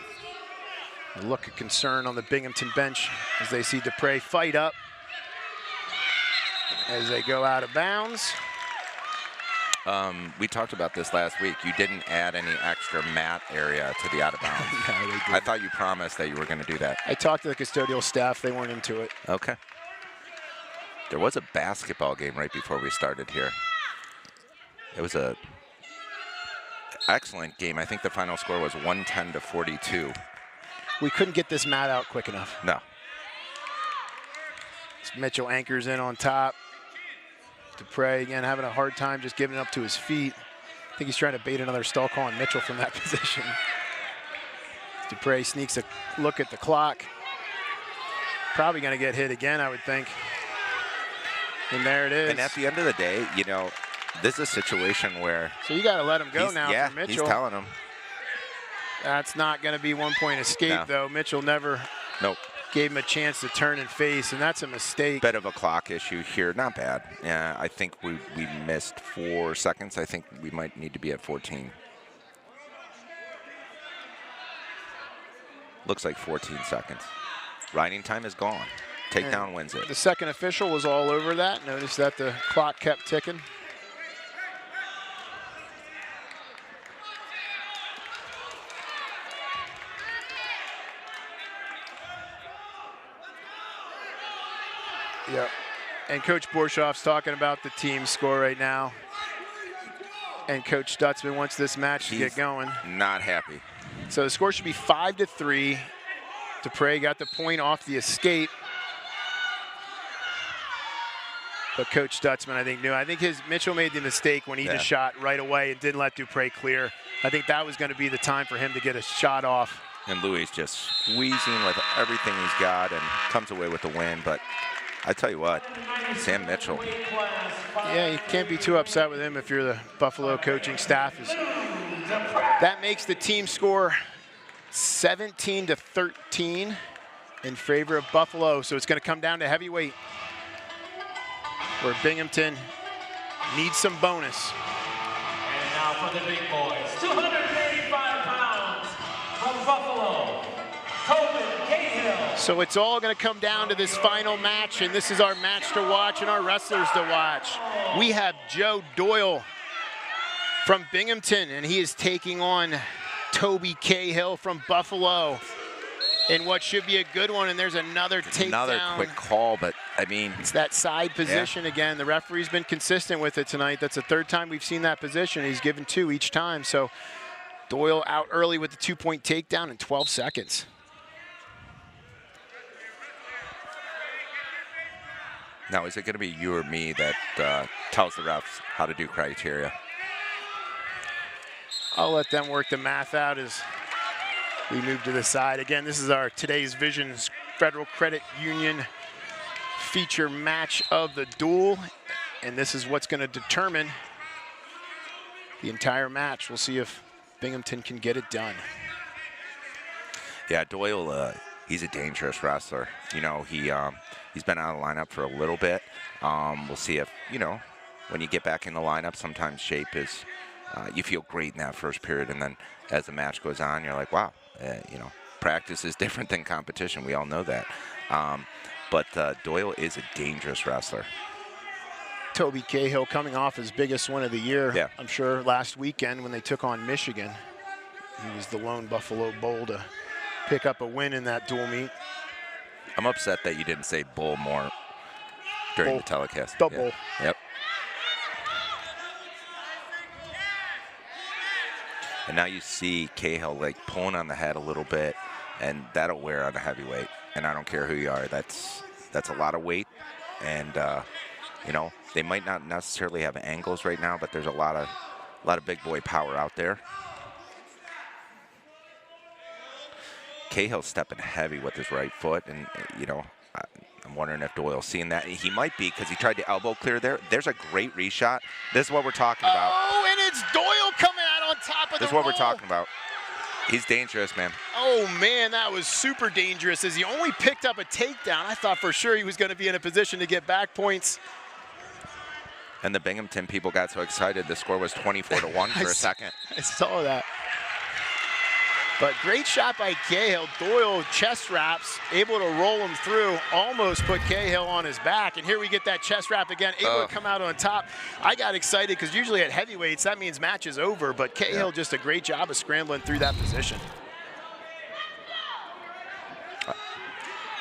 A look of concern on the Binghamton bench as they see Dupre fight up as they go out of bounds. We talked about this last week. You didn't add any extra mat area to the out of bounds. No, I thought you promised that you were going to do that. I talked to the custodial staff. They weren't into it. Okay. There was a basketball game right before we started here. It was a excellent game. I think the final score was 110-42. We couldn't get this mat out quick enough. No. Mitchell anchors in on top. Dupre, again, having a hard time just giving it up to his feet. I think he's trying to bait another stall call on Mitchell from that position. Dupre sneaks a look at the clock. Probably going to get hit again, I would think. And there it is. And at the end of the day, you know, this is a situation where... So you got to let him go now for Mitchell. He's telling him. That's not going to be 1-point escape, though. Mitchell never gave him a chance to turn and face, and that's a mistake. Bit of a clock issue here. Not bad. Yeah, I think we missed 4 seconds. I think we might need to be at 14. Looks like 14 seconds. Riding time is gone. Takedown wins it. The second official was all over that. Notice that the clock kept ticking. Yep. And Coach Borshoff's talking about the team score right now. And Coach Stutzman wants this match to get going. Not happy. So the score should be 5-3. Dupre got the point off the escape. But Coach Stutzman, I think, knew. I think Mitchell made the mistake when he just shot right away and didn't let Dupre clear. I think that was going to be the time for him to get a shot off. And Louis just squeezing with everything he's got and comes away with the win. But I tell you what, Sam Mitchell. Yeah, you can't be too upset with him if you're the Buffalo coaching staff. That makes the team score 17-13 in favor of Buffalo. So it's going to come down to heavyweight, where Binghamton needs some bonus. And now for the big boys, 285 pounds from Buffalo, Tobin Cahill. So it's all going to come down to this final match, and this is our match to watch and our wrestlers to watch. We have Joe Doyle from Binghamton, and he is taking on Toby Cahill from Buffalo. in what should be a good one, and there's another takedown. Another quick call, but I mean, it's that side position again. The referee's been consistent with it tonight. That's the third time we've seen that position. He's given 2 each time. So Doyle out early with the 2-point takedown in 12 seconds. Now, is it going to be you or me that tells the refs how to do criteria? I'll let them work the math out as we move to the side. Again, this is our today's Visions Federal Credit Union feature match of the duel, and this is what's going to determine the entire match. We'll see if Binghamton can get it done. Yeah, Doyle, he's a dangerous wrestler. You know, he's been out of the lineup for a little bit. We'll see if, you know, when you get back in the lineup, sometimes shape is, you feel great in that first period, and then as the match goes on, you're like, wow, you know, practice is different than competition. We all know that. But Doyle is a dangerous wrestler. Toby Cahill coming off his biggest win of the year, yeah. I'm sure, last weekend when they took on Michigan. He was the lone Buffalo Bull to pick up a win in that dual meet. I'm upset that you didn't say bull more during the telecast. The bull. Yep. And now you see Cahill like pulling on the head a little bit, and that'll wear on a heavyweight. And I don't care who you are, that's a lot of weight. And you know, they might not necessarily have angles right now, but there's a lot of big boy power out there. Cahill's stepping heavy with his right foot, and you know, I'm wondering if Doyle's seeing that. He might be, because he tried to elbow clear there. There's a great reshot. This is what we're talking about. Oh, and it's Doyle coming out on top of This is what we're talking about. He's dangerous, man. Oh, man, that was super dangerous as he only picked up a takedown. I thought for sure he was going to be in a position to get back points. And the Binghamton people got so excited. The score was 24-1 for a second. I saw that. But great shot by Cahill. Doyle chest wraps, able to roll him through, almost put Cahill on his back. And here we get that chest wrap again, able to come out on top. I got excited because usually at heavyweights, that means match is over. But Cahill just a great job of scrambling through that position.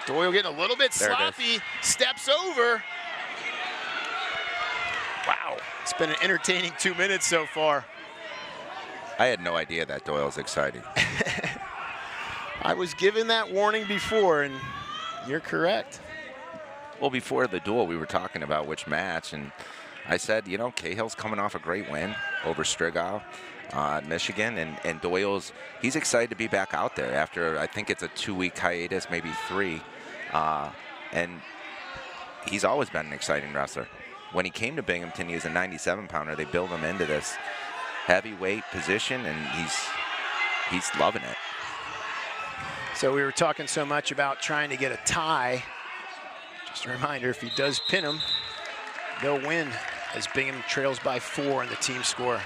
Doyle getting a little bit sloppy, steps over. Wow, it's been an entertaining 2 minutes so far. I had no idea that Doyle's exciting. I was given that warning before, and you're correct. Well, before the duel, we were talking about which match, and I said, you know, Cahill's coming off a great win over Strigow at Michigan, and Doyle's, he's excited to be back out there after, I think it's a 2-week hiatus, maybe 3, and he's always been an exciting wrestler. When he came to Binghamton, he was a 97-pounder. They built him into this heavyweight position, and he's loving it. So we were talking so much about trying to get a tie. Just a reminder, if he does pin him, they'll win as Bingham trails by 4 in the team score.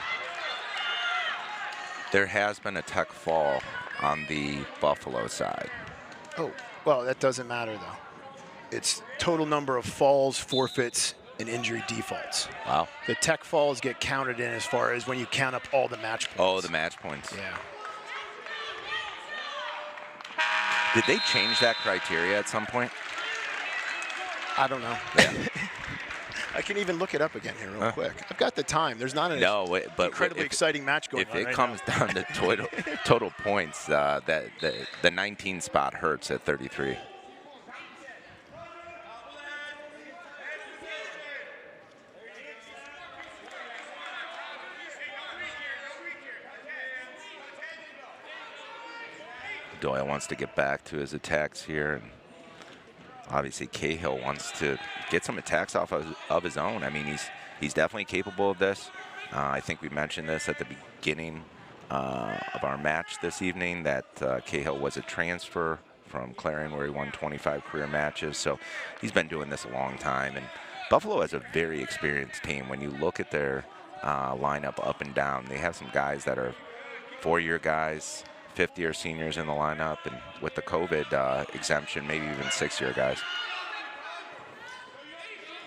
There has been a tech fall on the Buffalo side. Oh, well, that doesn't matter, though. It's total number of falls, forfeits, and injury defaults. Wow. The tech falls get counted in as far as when you count up all the match points. Oh, the match points. Yeah. Did they change that criteria at some point? I don't know. Yeah. I can even look it up again here real quick. I've got the time. There's not an incredibly exciting match going on. If it comes down to total points, the 19 spot hurts at 33. Doyle wants to get back to his attacks here, and obviously Cahill wants to get some attacks off of his own. I mean, he's definitely capable of this. I think we mentioned this at the beginning of our match this evening, that Cahill was a transfer from Clarion where he won 25 career matches. So he's been doing this a long time, and Buffalo has a very experienced team. When you look at their lineup up and down, they have some guys that are 4-year guys, 5th-year seniors in the lineup, and with the COVID exemption, maybe even 6-year guys.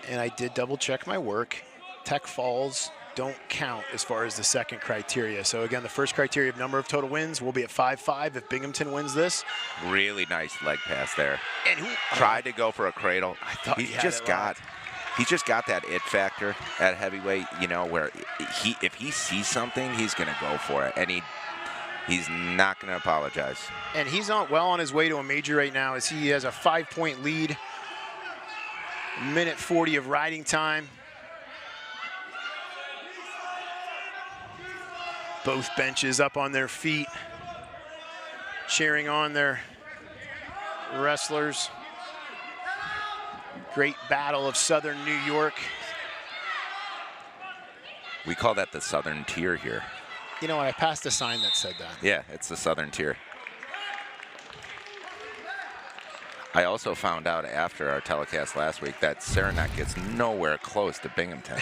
And I did double check my work. Tech falls don't count as far as the second criteria. So again, the first criteria of number of total wins will be at 5-5 if Binghamton wins this. Really nice leg pass there. And who tried to go for a cradle? I thought he's just got that it factor at heavyweight, you know, where if he sees something, he's going to go for it, and he's not going to apologize. And he's well on his way to a major right now, as he has a 5-point lead. Minute 40 of riding time. Both benches up on their feet, cheering on their wrestlers. Great battle of Southern New York. We call that the Southern Tier here. You know what? I passed a sign that said that. Yeah, it's the Southern Tier. I also found out after our telecast last week that Saranac gets nowhere close to Binghamton.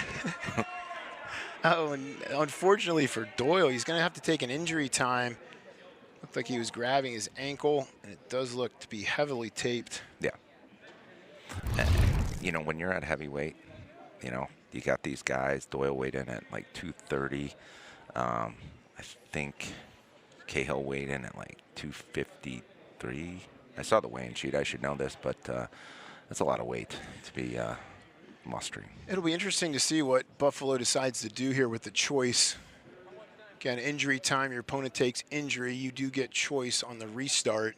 Oh, and unfortunately for Doyle, he's going to have to take an injury time. Looked like he was grabbing his ankle, and it does look to be heavily taped. Yeah. And, you know, when you're at heavyweight, you know, you got these guys. Doyle weighed in at like 230. I think Cahill weighed in at like 253. I saw the weighing sheet. I should know this, but that's a lot of weight to be mustering. It'll be interesting to see what Buffalo decides to do here with the choice. Again, injury time, your opponent takes injury. You do get choice on the restart.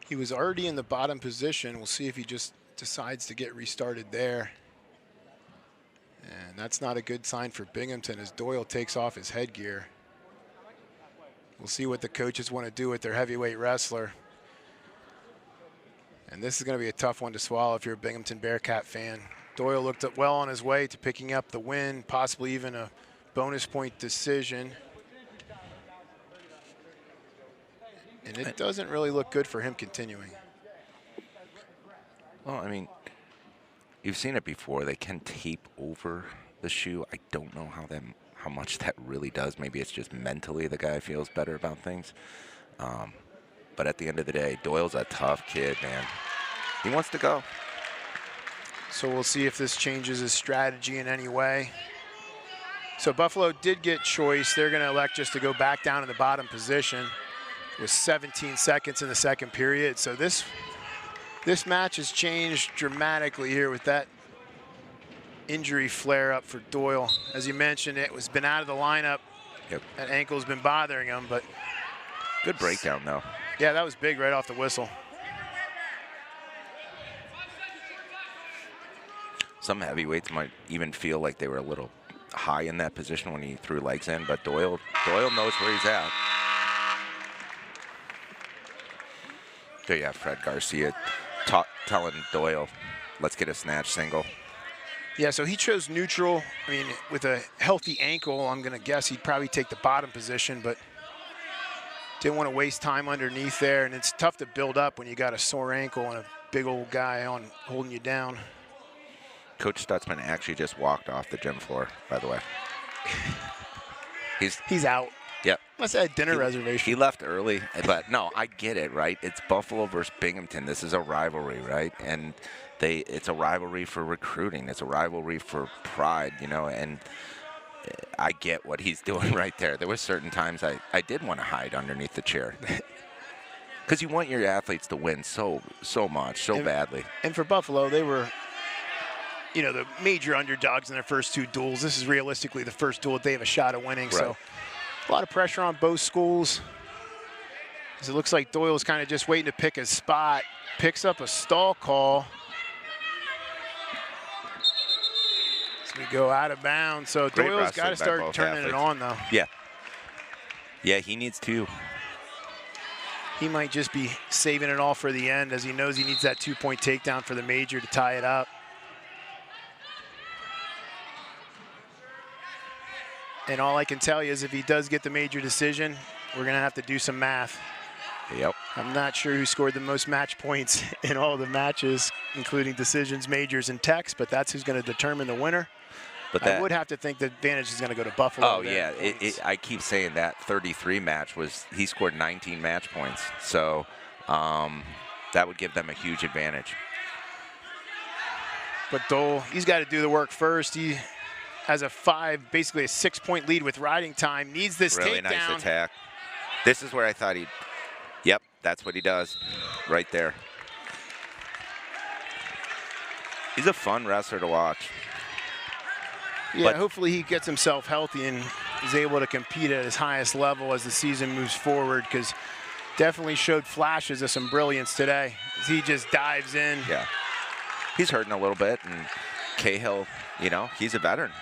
He was already in the bottom position. We'll see if he just decides to get restarted there. And that's not a good sign for Binghamton as Doyle takes off his headgear. We'll see what the coaches want to do with their heavyweight wrestler. And this is going to be a tough one to swallow if you're a Binghamton Bearcat fan. Doyle looked up well on his way to picking up the win, possibly even a bonus point decision. And it doesn't really look good for him continuing. Well, I mean, you've seen it before. They can tape over the shoe. I don't know how much that really does. Maybe it's just mentally the guy feels better about things. But at the end of the day, Doyle's a tough kid, man. He wants to go. So we'll see if this changes his strategy in any way. So Buffalo did get choice. They're going to elect just to go back down in the bottom position with 17 seconds in the second period. So this match has changed dramatically here with that injury flare up for Doyle. As you mentioned, it was been out of the lineup. Yep. That ankle's been bothering him, but good breakdown though. Yeah, that was big right off the whistle. Some heavyweights might even feel like they were a little high in that position when he threw legs in, but Doyle knows where he's at. There you have Fred Garcia telling Doyle, let's get a snatch single. Yeah, so he chose neutral. I mean, with a healthy ankle, I'm going to guess he'd probably take the bottom position, but didn't want to waste time underneath there. And it's tough to build up when you got a sore ankle and a big old guy on holding you down. Coach Stutzman actually just walked off the gym floor, by the way. He's out. Yep. Must have had dinner reservation. He left early, but no, I get it, right? It's Buffalo versus Binghamton. This is a rivalry, right? And it's a rivalry for recruiting. It's a rivalry for pride, you know, and I get what he's doing right there. There were certain times I did want to hide underneath the chair. Because you want your athletes to win so much, so badly. And for Buffalo, they were, you know, the major underdogs in their first two duels. This is realistically the first duel that they have a shot at winning. Right. So a lot of pressure on both schools. As it looks like Doyle's kind of just waiting to pick his spot. Picks up a stall call. As we go out of bounds. So Doyle's got to start turning it on, though. Yeah. Yeah, he needs to. He might just be saving it all for the end, as he knows he needs that 2-point takedown for the major to tie it up. And all I can tell you is if he does get the major decision, we're going to have to do some math. Yep. I'm not sure who scored the most match points in all the matches, including decisions, majors, and techs, but that's who's going to determine the winner. But I would have to think the advantage is going to go to Buffalo. Oh, yeah. I keep saying that 33 match he scored 19 match points. So that would give them a huge advantage. But Dole, he's got to do the work first. He has a basically a 6-point lead with riding time. Needs this really takedown. Nice attack. This is where I thought yep, that's what he does right there. He's a fun wrestler to watch. Yeah, But hopefully he gets himself healthy and is able to compete at his highest level as the season moves forward, because definitely showed flashes of some brilliance today as he just dives in. Yeah, he's hurting a little bit, and Cahill, he's a veteran.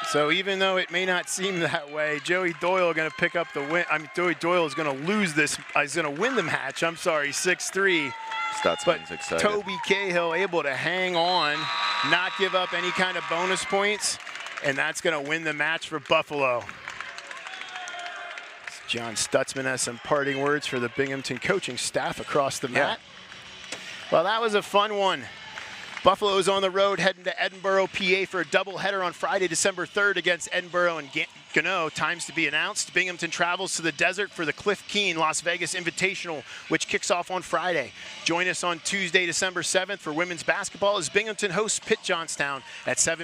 So even though it may not seem that way, Joey Doyle going to pick up the win. Joey Doyle is going to lose this. He's going to win the match. I'm sorry, 6-3. Stutzman's excited. Toby Cahill able to hang on, not give up any kind of bonus points, and that's going to win the match for Buffalo. John Stutzman has some parting words for the Binghamton coaching staff across the mat. Well, that was a fun one. Buffalo's on the road heading to Edinburgh, PA for a doubleheader on Friday, December 3rd against Edinburgh and Gano. Times to be announced. Binghamton travels to the desert for the Cliff Keen Las Vegas Invitational, which kicks off on Friday. Join us on Tuesday, December 7th for women's basketball as Binghamton hosts Pitt Johnstown at 7